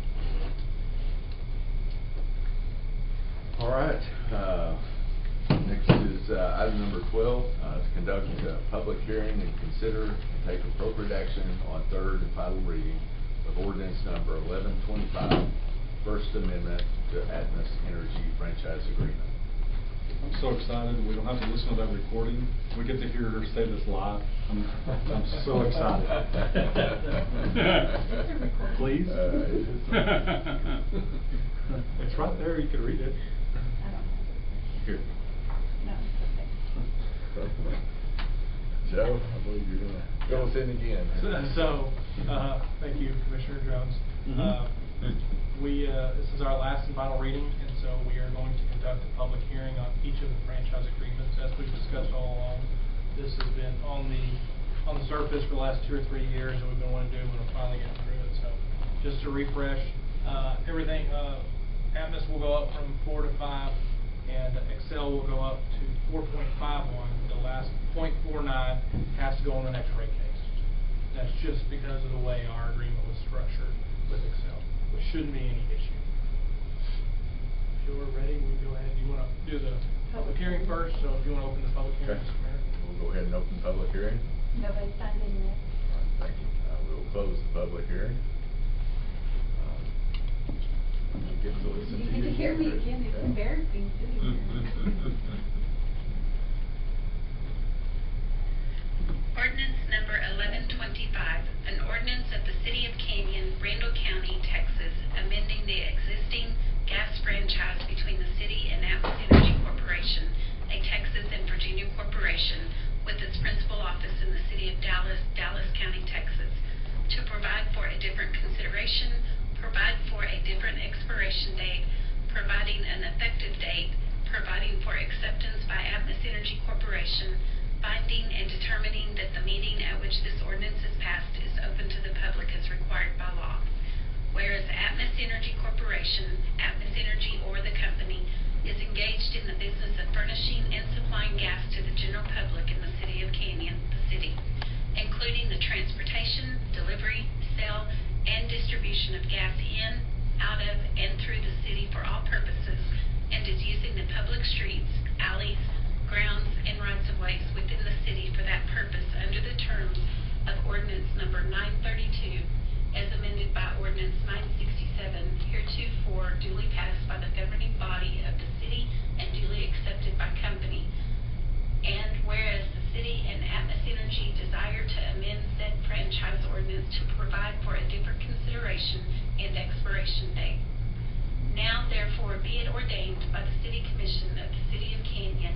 All right, next is item number 12, to conduct a public hearing and consider and take appropriate action on third and final reading of ordinance number 1125, First Amendment to Atmos Energy Franchise Agreement. I'm so excited. We don't have to listen to that recording. We get to hear her say this live. I'm so excited. Please. It's right there. You can read it. I don't have it. Here. No, it's okay. Joe, I believe you're gonna fill us in again. So, thank you, Commissioner Jones. This is our last and final reading, and so we are going to conduct a public hearing on each of the franchise agreements. As we've discussed all along, this has been on the surface for the last 2 or 3 years, and we've been wanting to do it, and we're finally getting through it. So, just to refresh, everything, Atmos will go up from 4 to 5, and Excel will go up to 4.51. The last 0.49 has to go on the next rate case. That's just because of the way our agreement was structured with Excel, which shouldn't be any issue. If you're ready, we go ahead. You want to do the public hearing first? So if you want to open the public hearing, Okay. Mr. Mayor. We'll go ahead and open the public hearing. Nobody signed in yet. All right, thank you. We will close the public hearing. Get to listen You to need to hear me again. It's embarrassing sitting here. Ordinance number 1125, an ordinance of the City of Canyon, Randall County, Texas, amending the existing gas franchise between the city and Atmos Energy Corporation, a Texas and Virginia corporation with its principal office in the city of Dallas, Dallas County, Texas, to provide for a different consideration, provide for a different expiration date, providing an effective date, providing for acceptance by Atmos Energy Corporation, finding and determining that the meeting at which this ordinance is passed is open to the public as required by law. Whereas Atmos Energy Corporation, Atmos Energy or the company, is engaged in the business of furnishing and supplying gas to the general public in the city of Canyon, the city, including the transportation, delivery, sale, and distribution of gas in, out of, and through the city for all purposes, and is using the public streets, alleys, grounds, and rights-of-ways within the city for that purpose under the terms of ordinance number 932, as amended by ordinance 967, heretofore duly passed by the governing body of the city and duly accepted by company. And whereas the city and Atmos Energy desire to amend said franchise ordinance to provide for a different consideration and expiration date. Now therefore be it ordained by the City Commission of the City of Canyon,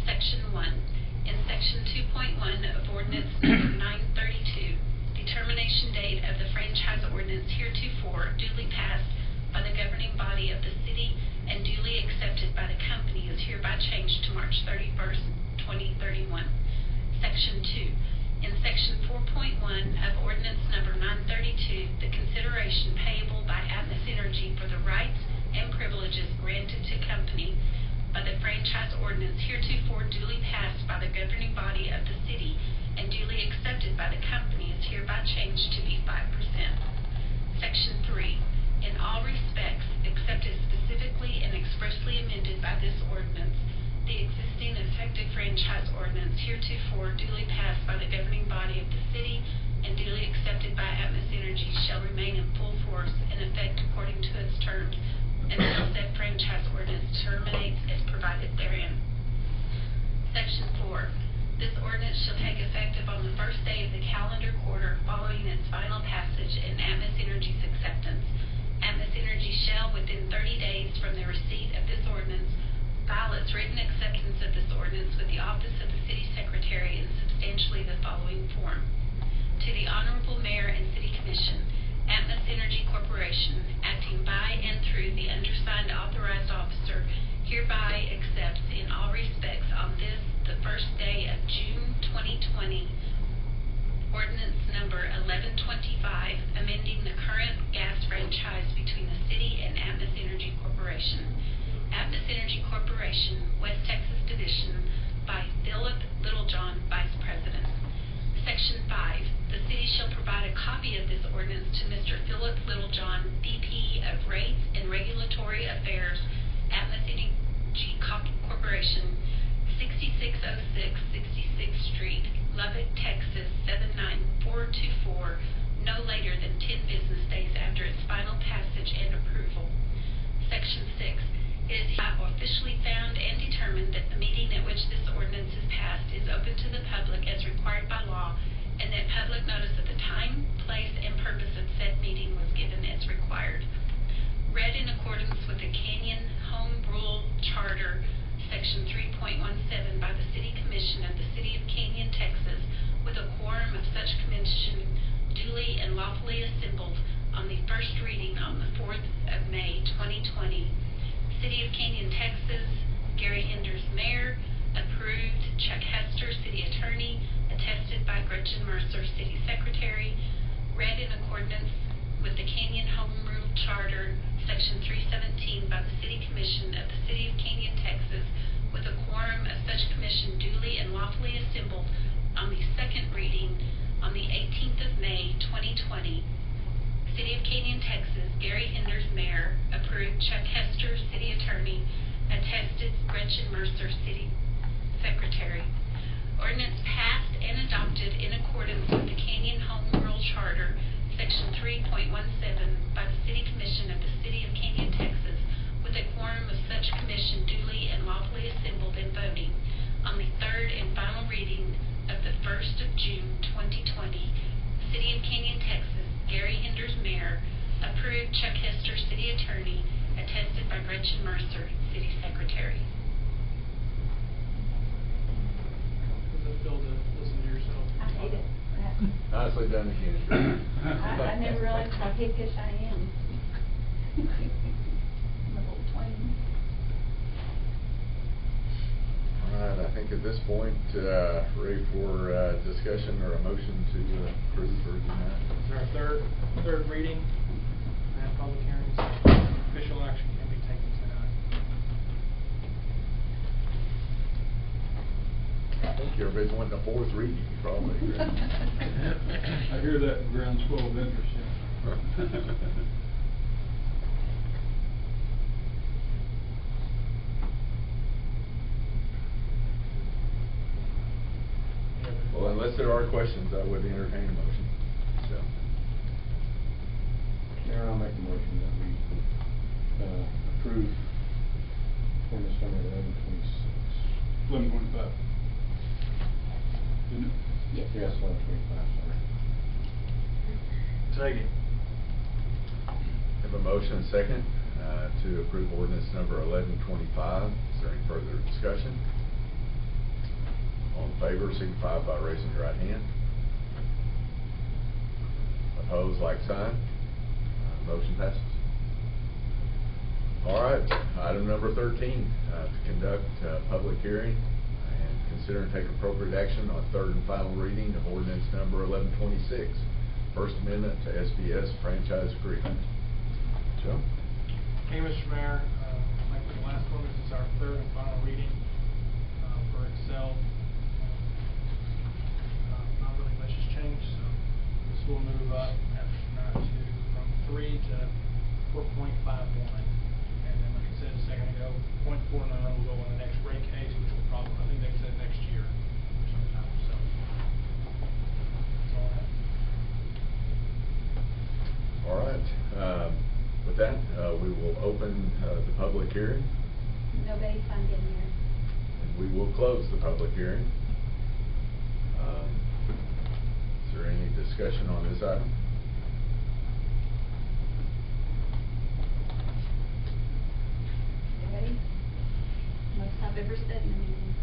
Section 1, in Section 2.1 of Ordinance Number 932, determination date of the franchise ordinance heretofore duly passed by the governing body of the city and duly accepted by the company is hereby changed to March 31st, 2031. Section 2. In Section 4.1 of Ordinance Number 932, the consideration payable by Atmos Energy for the rights and privileges granted to company by the franchise ordinance heretofore duly passed by the governing body of the city and duly accepted by the company is hereby changed to be 5%. Section 3. In all respects, except as specifically and expressly amended by this ordinance, the existing effective franchise ordinance heretofore duly passed by the governing body of the city and duly accepted by Atmos Energy shall remain in full force and effect according to its terms until said franchise ordinance terminates as provided therein. Section 4. This ordinance shall take effect upon the first day of the calendar quarter following its final passage and Atmos Energy's acceptance. Atmos Energy shall, within 30 days from the receipt of this ordinance, file its written acceptance of this ordinance with the office of the City Secretary in substantially the following form. To the Honorable Mayor and City Commission, Atmos Energy Corporation, acting by and through the undersigned authorized officer, hereby accepts in all respects on this, the first day of June 2020, Ordinance Number 1125, amending the current gas franchise between the City and Atmos Energy Corporation. Atmos Energy Corporation, West Texas Division, by Philip Littlejohn, Vice President. Section 5. The city shall provide a copy of this ordinance to Mr. Philip Littlejohn, VP of Rates and Regulatory Affairs, Atmos Energy Corporation, 6606 66th Street, Lubbock, Texas 79424, no later than 10 business days after its final passage and approval. Section 6. It is officially found and determined that the meeting at which this ordinance is passed is open to the public as required by law, and that public notice of the time, place, and purpose of said meeting was given as required. Read in accordance with the Canyon Home Rule Charter, Section 3.17 by the City Commission of the City of Canyon, Texas, with a quorum of such commission duly and lawfully assembled on the first reading on the 4th of May, 2020. City of Canyon, Texas, Gary Henders, Mayor. Approved, Chuck Hester, City Attorney. Attested by Gretchen Mercer, City Secretary. Read in accordance with the Canyon Home Rule Charter, Section 317 by the City Commission of the City of Canyon, Texas, with a quorum of such commission duly and lawfully assembled on the second reading on the 18th of May, 2020. City of Canyon, Texas, Gary Henders, Mayor. Approved, Chuck Hester, City Attorney. Attested, Gretchen Mercer, City Secretary. Ordinance passed and adopted in accordance with the Canyon Home Rule Charter, Section 3.17 by the City Commission of the City of Canyon, Texas, with a quorum of such commission duly and lawfully assembled and voting on the third and final reading of the 1st of June, 2020. City of Canyon, Texas, Gary Henders, Mayor. Approved, Chuck Hester, City Attorney. Attested by Gretchen Mercer, City Secretary. Does it feel to listen to yourself? I hate it. Nicely done, Ken. I never realized how hickish I am. I'm a little twin. right, I think at this point, ready for discussion or a motion to approve or deny. This is our third reading and public hearings. Official action can be taken tonight. I think everybody's wanting a fourth reading, probably. Right? I hear that groundswell of interest, yeah. Well, unless there are questions, I would entertain a motion. So, Mayor, I'll make a motion that we approve ordinance number 1126. 1125. Isn't it? Yes, 1125, sorry. Second. have a motion and second to approve ordinance number 1125. Is there any further discussion? All in favor, signify by raising your right hand. Opposed, like sign. Motion passes. All right, item number 13, to conduct a public hearing and consider and take appropriate action on third and final reading of ordinance number 1126, First Amendment to SBS franchise agreement. Joe? Hey, Mr. Mayor, like the last one, this is our third and final reading for Excel. Not really much has changed, so this will move up after tonight from 3 to 4.51. And then, like I said a second ago, 0.49 will go on the next rate case, which will probably, I think they said next year sometime, so. That's all I have. All right. With that, we will open the public hearing, Nobody signed in here. and we will close the public hearing. Is there any discussion on this item? Nobody? Most I've ever said in a meeting.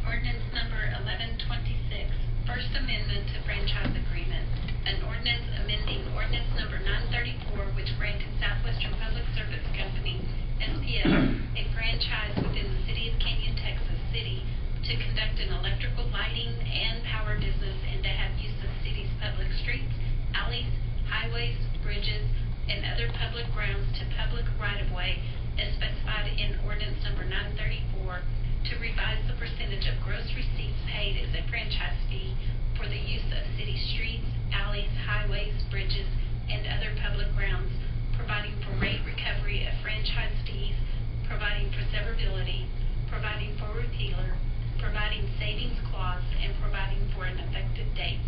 Ordinance number 1126, First Amendment to Franchise Agreement. An ordinance amending ordinance number 934, which granted Southwestern Public Service Company, SPS, a franchise within the city of Canyon, Texas City, to conduct an electrical lighting and power business and to have use of the city's public streets, alleys, highways, bridges, and other public grounds to public right-of-way as specified in ordinance number 934, to revise the percentage of gross receipts paid as a franchise fee for the use of city streets, alleys, highways, bridges, and other public grounds, providing for rate recovery of franchise fees, providing for severability, providing for repealer, providing savings clause, and providing for an effective date.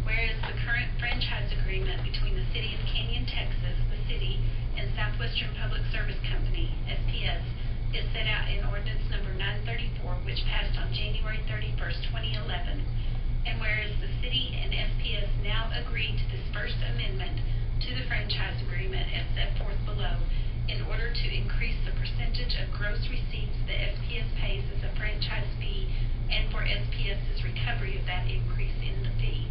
Whereas the current franchise agreement between the city of Canyon, Texas, the city, and Southwestern Public Service Company, SPS, is set out in ordinance number 934, which passed on January 31st, 2011. And whereas the city and SPS now agree to this First Amendment to the franchise agreement as set forth below, in order to increase the percentage of gross receipts that SPS pays as a franchise fee and for SPS's recovery of that increase in the fee.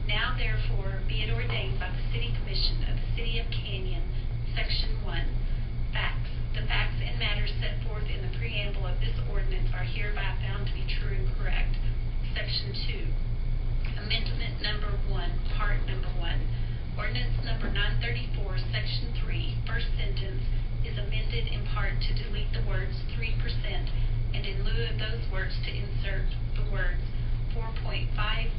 Now therefore be it ordained by the City Commission of the City of Canyon, Section 1, Facts. The facts and matters set forth in the preamble of this ordinance are hereby found to be true and correct. Section 2, Amendment number 1, Part number 1. Ordinance number 934, Section 3, first sentence, is amended in part to delete the words 3% and in lieu of those words to insert the words 4.51%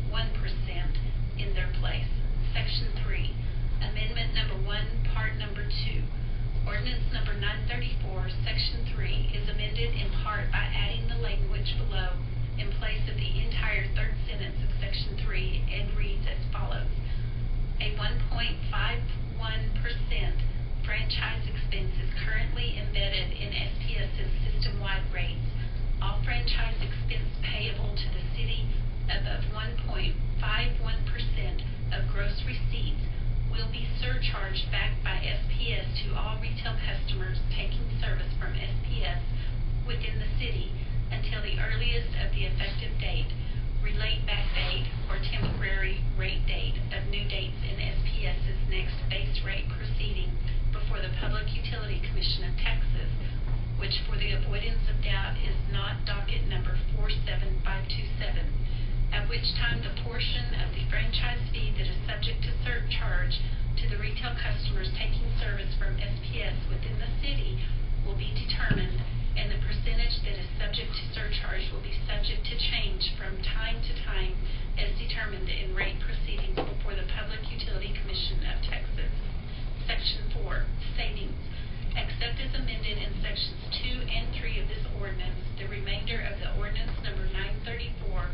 portion of the franchise fee that is subject to surcharge to the retail customers taking service from SPS within the city will be determined, and the percentage that is subject to surcharge will be subject to change from time to time as determined in rate proceedings before the Public Utility Commission of Texas. Section 4, Savings. Except as amended in Sections 2 and 3 of this ordinance, the remainder of the ordinance number 934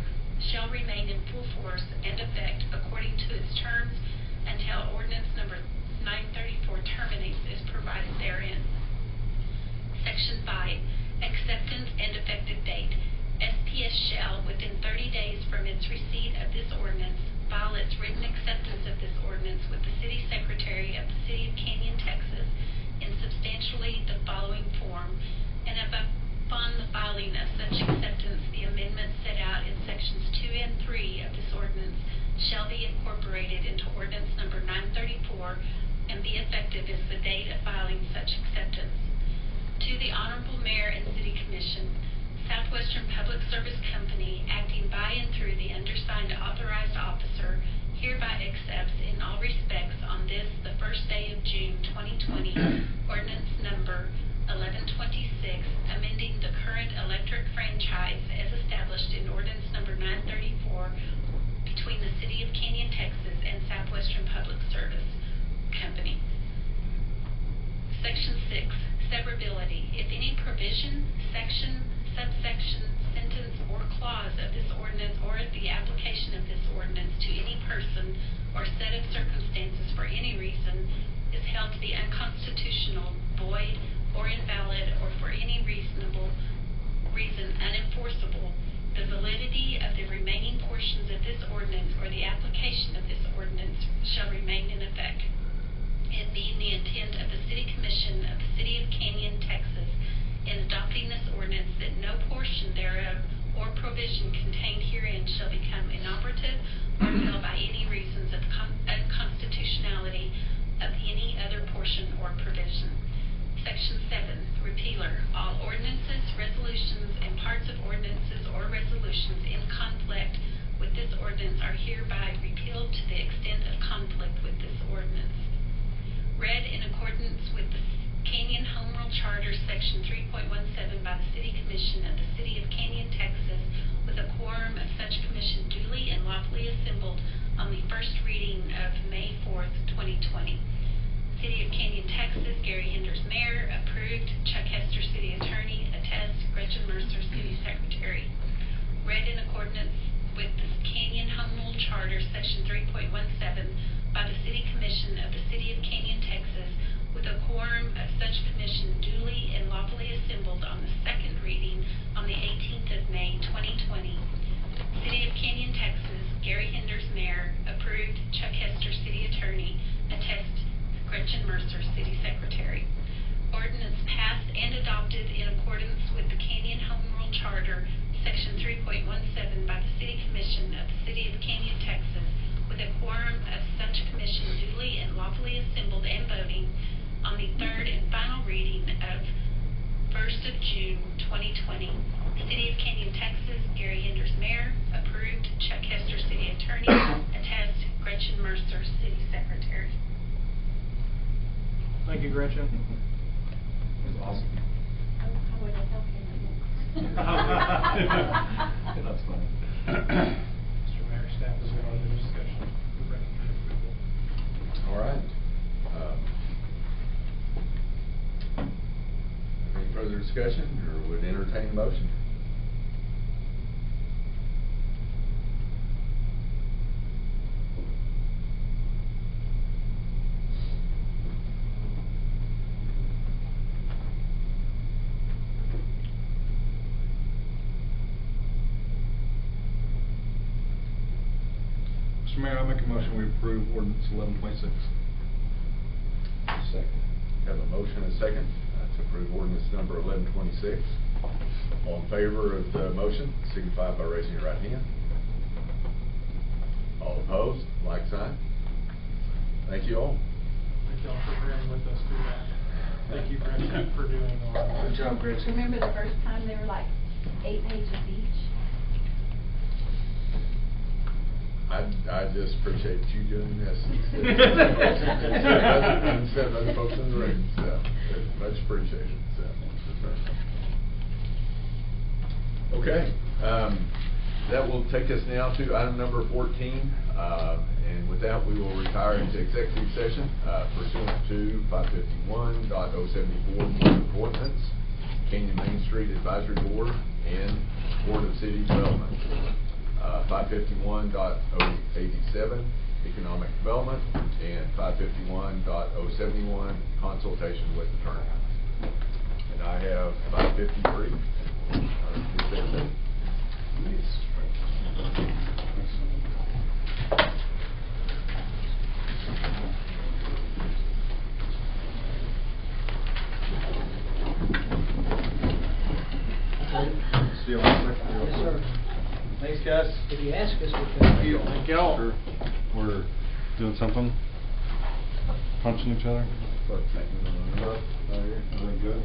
shall remain in full force and effect according to its terms until ordinance number 934 terminates as provided therein. Section 5, Acceptance and Effective Date. SPS shall, within 30 days from its receipt of this ordinance, file its written acceptance of this ordinance with the City Secretary of the City of Canyon, Texas, in substantially the following form, and upon the filing of such acceptance, the amendments set out in Sections 2 and 3 of this ordinance shall be incorporated into ordinance number 934 and be effective as the date of filing such acceptance. To the Honorable Mayor and City Commission, Southwestern Public Service Company, acting by and through the undersigned authorized officer, hereby accepts in all respects on this, the first day of June 2020, ordinance number 1126, amending the current electric franchise as established in ordinance number 934 between the City of Canyon, Texas and Southwestern Public Service Company. Section 6, Severability. If any provision, section, subsection, sentence, or clause of this ordinance or of the application of this ordinance to any person or set of circumstances for any reason is held to be unconstitutional, void, or invalid, or for any reasonable reason unenforceable, the validity of the remaining portions of this ordinance or the application of this ordinance shall remain in effect. It being the intent of the City Commission of the City of Canyon, Texas, in adopting this ordinance, that no portion thereof or provision contained herein shall become inoperative or null by any reasons of unconstitutionality of any other portion or provision. Section 7, Repealer. All ordinances, resolutions, and parts of ordinances or resolutions in conflict with this ordinance are hereby repealed to the extent of conflict with this ordinance. Read in accordance with the Canyon Home Rule Charter, Section 3.17 by the City Commission of the City of Canyon, Texas, with a quorum of such commission duly and lawfully assembled on the first reading of May 4th, 2020. City of Canyon, Texas, Gary Henders, Mayor. Approved, Chuck Hester, City Attorney. Attest, Gretchen Mercer, City Secretary. Read in accordance with the Canyon Home Rule Charter, Section 3.17 by the City Commission of the City of Canyon, Texas, with a quorum of such commission duly and lawfully assembled on the second reading on the 18th of May, 2020. City of Canyon, Texas, Gary Henders, Mayor. Approved, Chuck Hester, City Attorney. Attest, Gretchen Mercer, City Secretary. Ordinance passed and adopted in accordance with the Canyon Home Rule Charter, Section 3.17 by the City Commission of the City of Canyon, Texas, with a quorum of such commission duly and lawfully assembled and voting on the third and final reading of 1st of June, 2020. City of Canyon, Texas, Gary Henders, Mayor. Approved, Chuck Hester, City Attorney. Attest, Gretchen Mercer, City Secretary. Thank you, Gretchen. That's awesome. How would I help you? That's funny. Mr. Mayor, staff is no other discussion. We recommend approval. All right. Any further discussion, or would entertain a motion? Mr. Mayor, I make a motion we approve ordinance 1126. Second. Have a motion and a second to approve ordinance number 1126. All in favor of the motion, signify by raising your right hand. All opposed, like sign. Thank you all. Thank y'all for bearing with us through that. Thank you, Gretchen, for doing all that. Good job, Gretchen. Remember the first time they were like 8 pages each? I just appreciate you doing this instead of other folks in the room, so, it's much appreciated, so. Okay, that will take us now to item number 14, and with that, we will retire into executive session pursuant to 551.074 board appointments, Canyon Main Street Advisory Board, and Board of City Development. 551.087 Economic Development, and 551.071 Consultation with Attorney. And I have 553. See you all next week. Yes, sir. Thanks, guys. If you ask us, we can. Thank you. Thank y'all. Sure. We're doing something, punching each other. Everything good?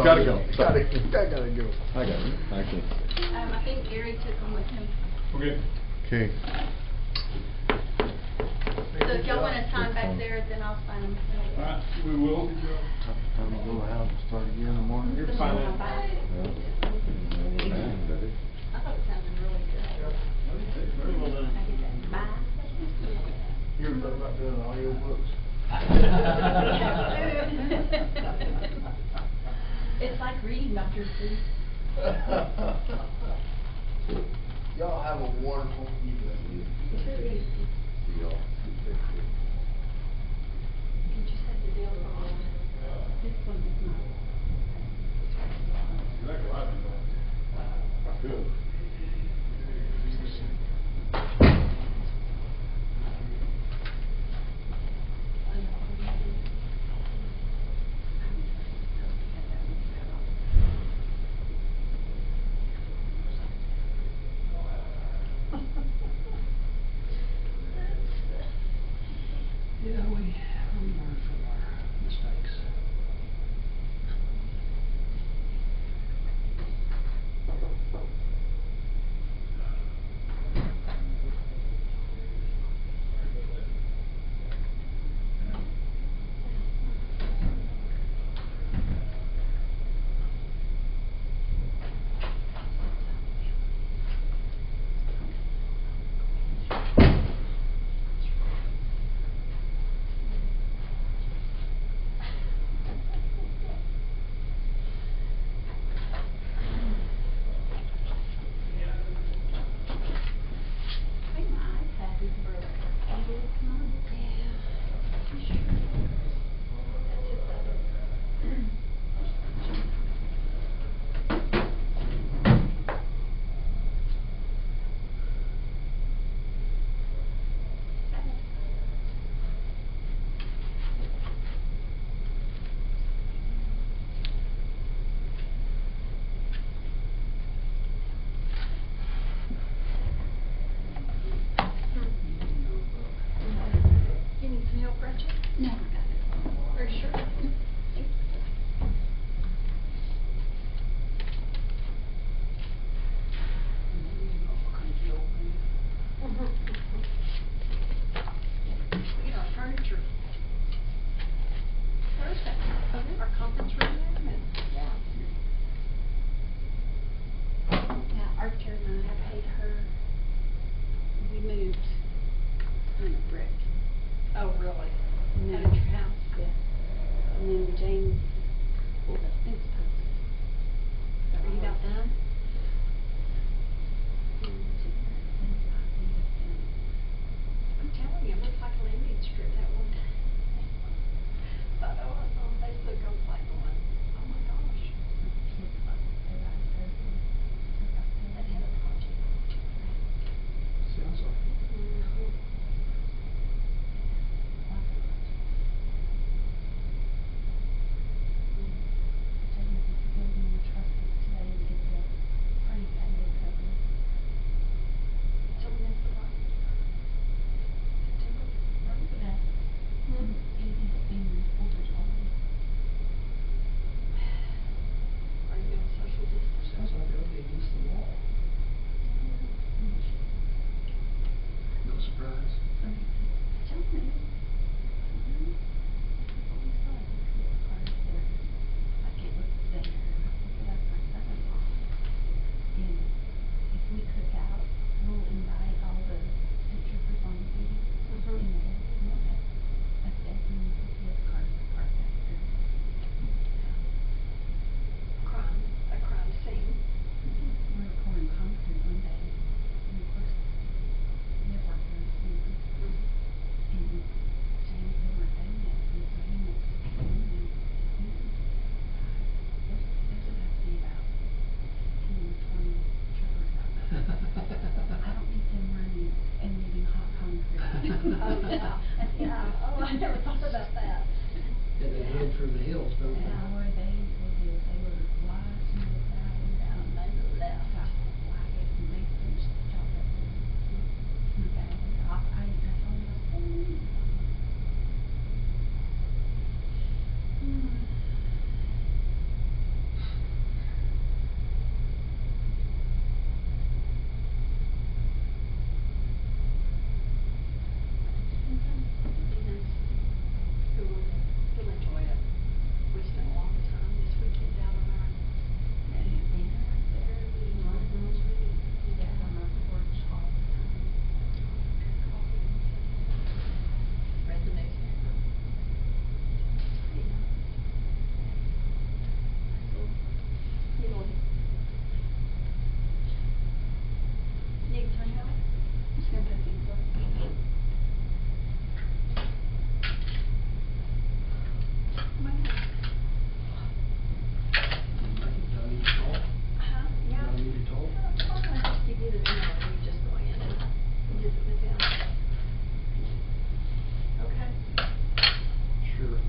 Gotta go. I got it. Thank you. I think Gary took them with him. Okay. Okay. So if y'all want to sign back there, then I'll sign them. We will. Start again in the morning. You're fine. I thought it sounded really good. Very well done. I get that. Bye. You ever thought about doing audiobooks? It's like reading up your sleep. Y'all have a wonderful evening. Did you set the deal for all of it? This one is not. Good. Yeah, we learn from our mistakes. yeah, yeah, oh, I never thought about that. And they head for the hills, don't they? Yeah, boy, they did, they were wise and they died and down, and they left. Why, if they finished the job up there, sneak out of there, I told them, I said, You'll enjoy it. We spent a lot of time this weekend out on our dinner up there, we eat out on our porch all the time. Drink coffee and sit read the newspaper. Yeah. So, you know, need to turn out? Just gonna put things up. My God. Do I need to talk? Huh? Yeah. Do I need to talk? I'll just give you the email, you just go in and visit with them. Okay? Sure.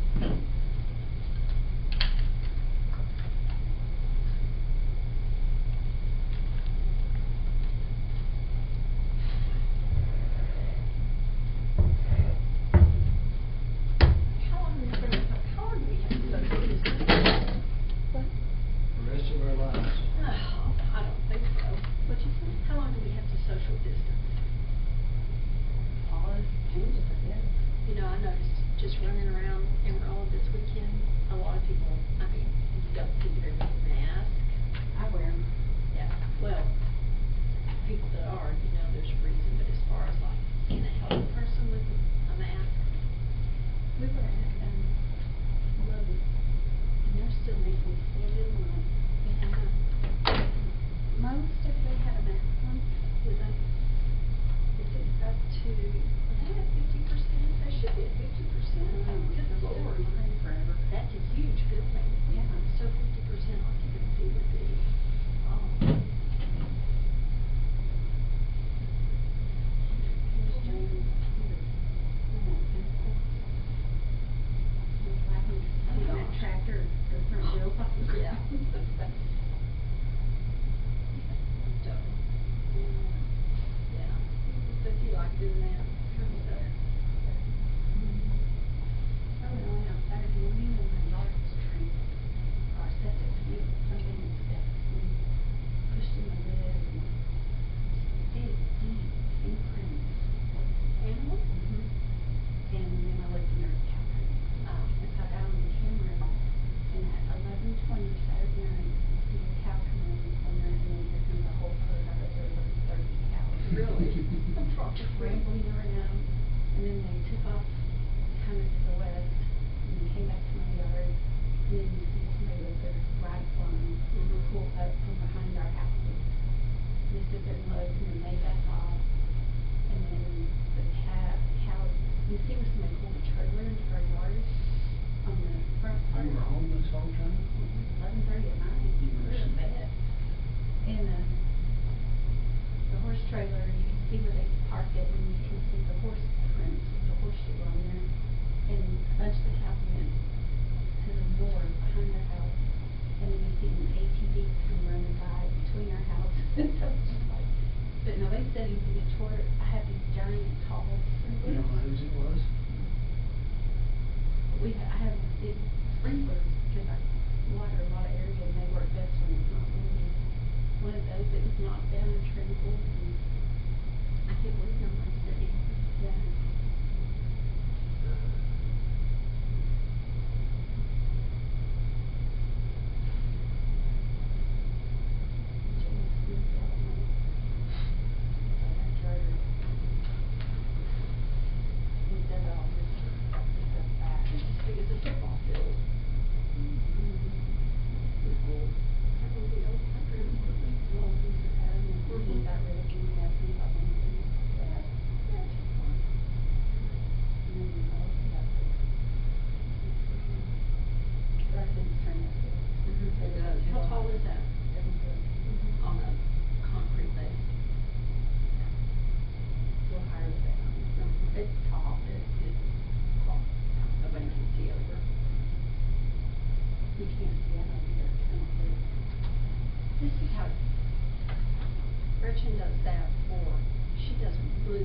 How long do we have to social distance? What? The rest of our lives. Oh, I don't think so. What'd you say? How long do we have to social distance? All those changes are good. You know, I noticed just running around Amarillo this weekend, a lot of people, I mean, you don't see very many masks. I wear them. Yeah, well, people that are, you know, there's a reason, but as far as like seeing a healthy person with a mask, We were at, Lowe's, and they're still making standard line. yeah, Most everybody had a mask on. with them, is it up to, are they at 50%? They should be at 50%. Good Lord. Forever. That's a huge building. Yeah. So 50% occupancy would be, Here's Jane. That tractor, the front wheels off the ground. Yeah. So, yeah, so if you like doing that kind of stuff. I went on out Saturday morning and my daughter's tree, our septic tank, something in steps and pushed in the lid and big, deep imprint. Animals? And then I looked in there, cow print. And so I got on the camera and at 11:20 Saturday night, I see a cow come in from there and then here comes a whole herd. I bet there was like 30 cows. Really? What's wrong? Just rambling around, and then they took off kind of to the west, and then came back to my yard, and then you see somebody with their rifle and pull up from behind our houses. They stood there and looked, and then they back off, and then the cows, you see where somebody pulled a trailer into our yard on the front part. You were home this whole time? 11:30 at night, You we were were in bed. And, the horse trailer, you can see where they parked it, and you can see the horse prints with the horseshoe on there. And a bunch of the cows went to the north behind their house, and then you see an ATV come running by between our houses. So it's just like, but no, they said anything at Troy, I have these giant tall You don't know sprinklers. whose it was? I have big sprinklers, because I water a lot of area, and they work best when it's not windy. One of those, it was knocked down and trampled, and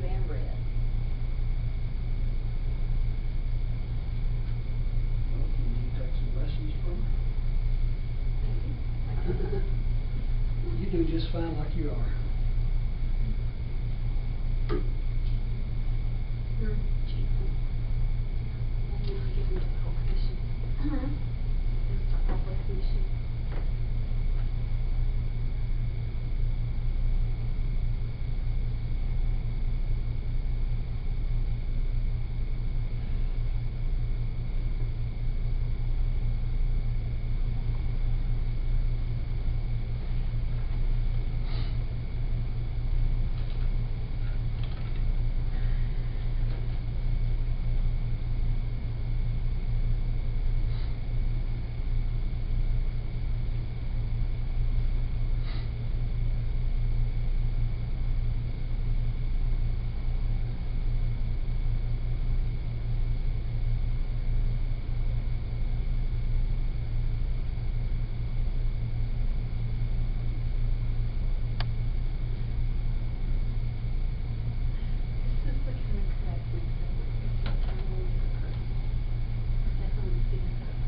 blue and red. Well, can you take some lessons from her? You do just fine like you are. You're cheap. And then I'll give them to the whole commission. Just start off with commission. This is the kind of correctness that we're expecting from a legal person. That's on the city code.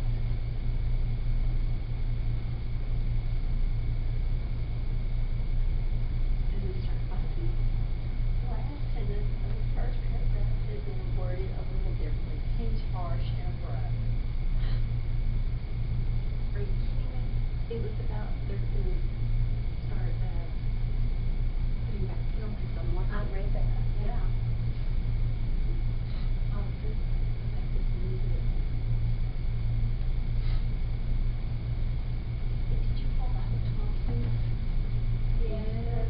And then start following. Last sentence of the first paragraph has been worded a little differently. Seems harsh and abrupt. Are you kidding me? It was about they're gonna start, putting back penalties on what I read that, yeah. Oh, this, like this music. Did you pull that with Thompson's? Yeah.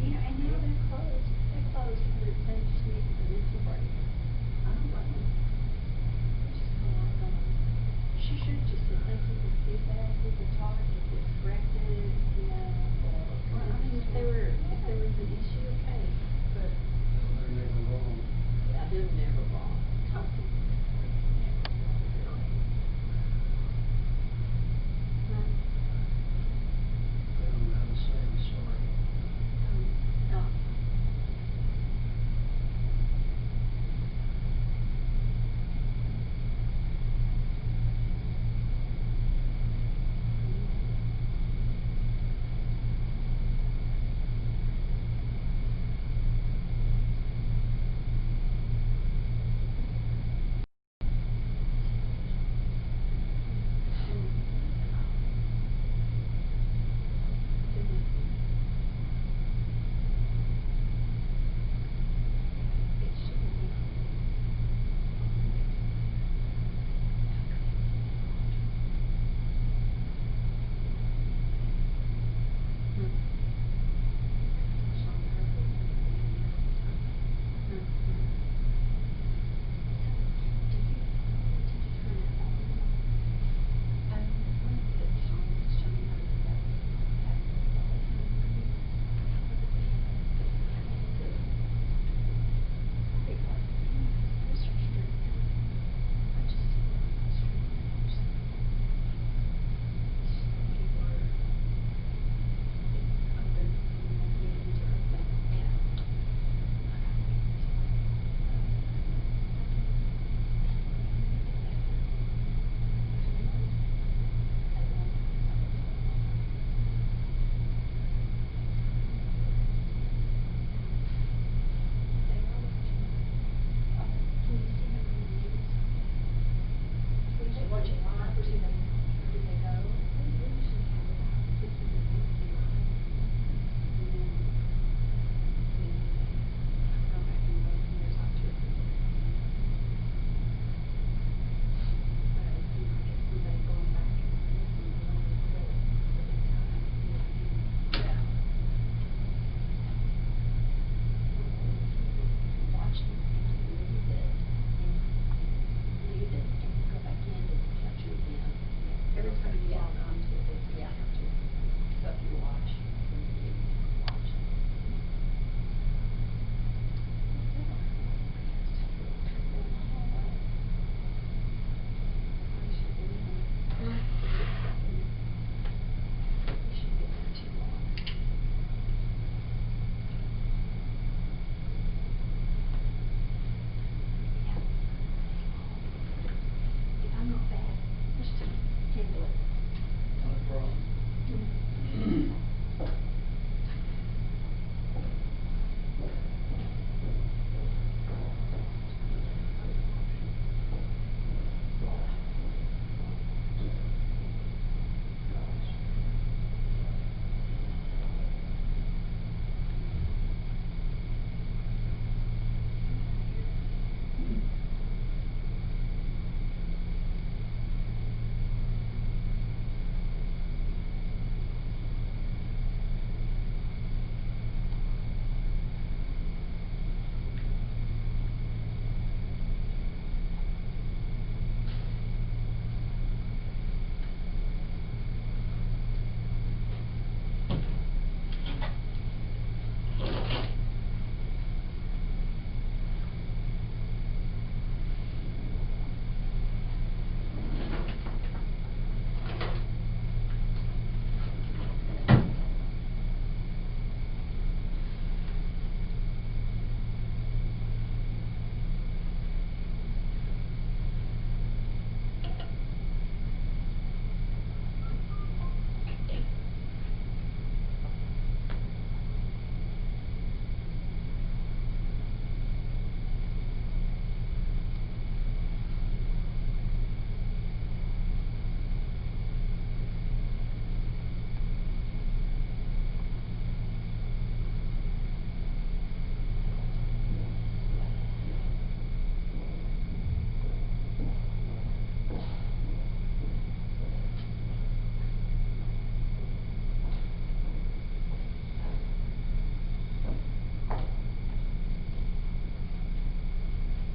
Yeah, and now they're closed. They're closed for the, they just needed the mental break. I don't blame them. They're just kind of like, she should have just said, thank you for the feedback, we can talk, get this corrected, you know, or. Well, I mean, if there was an issue, okay, but. They're never wrong. Yeah, they're never wrong. Thompson, never wrong, really. No. They don't know how to say I'm sorry. No.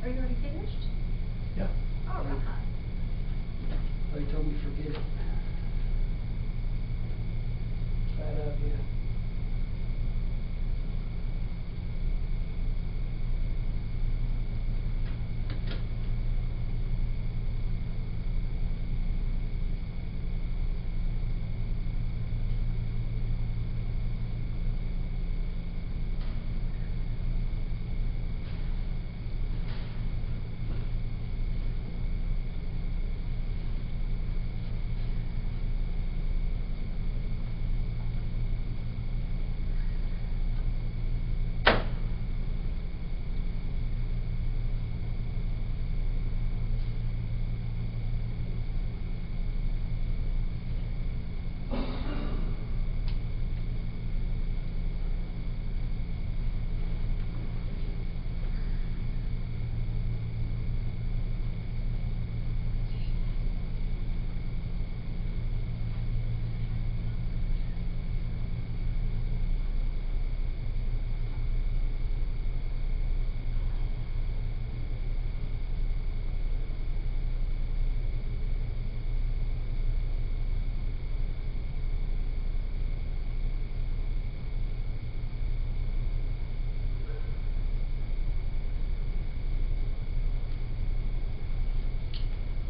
Are you already finished? Yeah. All right. They told me to forget it. Bad idea.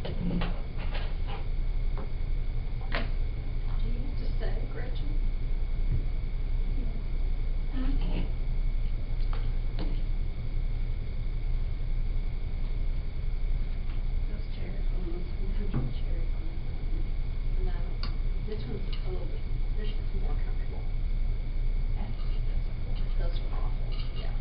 Do you have to stay, Gretchen? Those cherry ones, 100 cherry ones. No, this one's a little bit, this is more comfortable. Those are awful, yeah.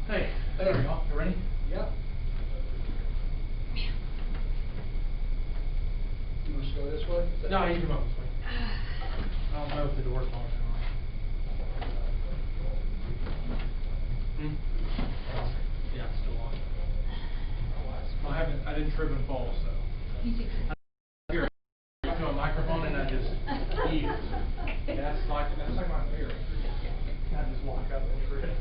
Hey, there we go, you ready? Yeah. You want us to go this way? Is that- No, you can go this way. I don't know if the door's locked or not. Hmm? Yeah, it's still locked. Well, I didn't trip and fall, so. Here, I to a microphone and I just eat. That's like my fear. I just walk up and trip.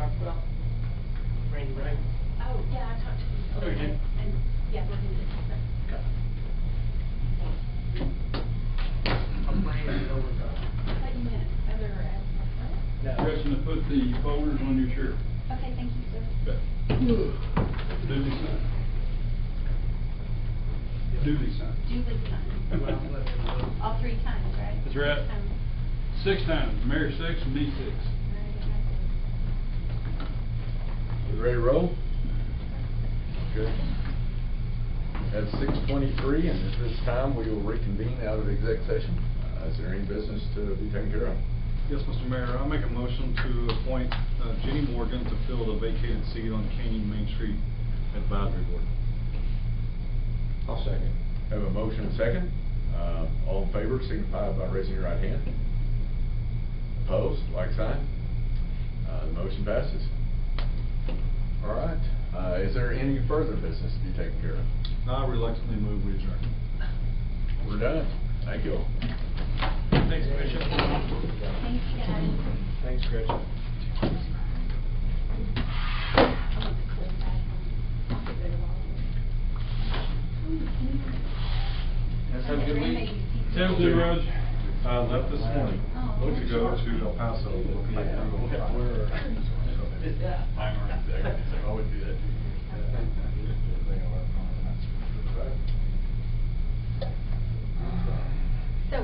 talked about? Randy, right? Oh, yeah, I talked to him. Oh, you did? And, yeah, we're gonna get that. Okay. I'm bringing it over. I thought you meant other aspects. No. Question to put the folders on your chair. Okay, thank you, sir. Okay. Duly signed. Duly signed. Duly signed. All 3 times, right? That's right. 6 times. 6 times, Mayor 6 and me 6. We ready to roll? Good. At 6:23, and at this time, we will reconvene out of exec session. Is there any business to be taken care of? Yes, Mr. Mayor, I make a motion to appoint Jenny Morgan to fill the vacated seat on Canyon Main Street Advisory Board. I'll second. Have a motion and second. All in favor, signify by raising your right hand. Opposed, like sign. The motion passes. All right. Is there any further business to be taken care of? I reluctantly move we adjourn. We're done. Thank you all. Thanks, Commissioner. Thanks, guys. Thanks, Gretchen. I want to click back on. Get rid of all of it. Guys, have a good week. Sounds good, Raj. I left this morning to go to El Paso. Look back through the fire. I would do that too. So,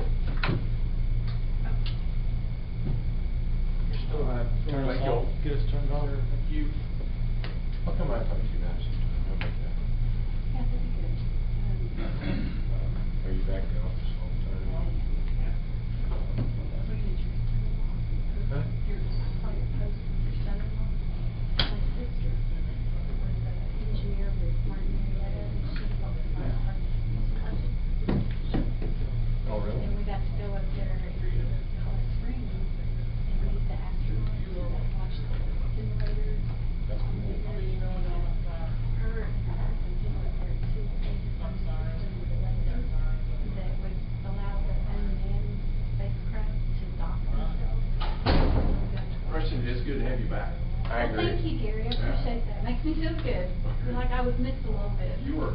You're still gonna turn us Thank you. off, get us turned on? Thank you. I'll come out and talk to you guys. I'll make that. Yeah, that'd be good. Are you back in the office all the time? We're gonna Huh? I saw your post with your son-in-law. My sister was an engineer with Martin Marietta, and she helped my heart. Oh, really? And we got to go up there in Colorado Springs and meet the astronauts that watched the simulators. That's cool. Her and her husband, he was there too. They designed a system with a laser that would allow the unmanned spacecraft to dock themselves. Preston, it's good to have you back. I Well, agree. thank you, Gary. I appreciate that. Makes me feel good. Like I was missed a little bit. You were.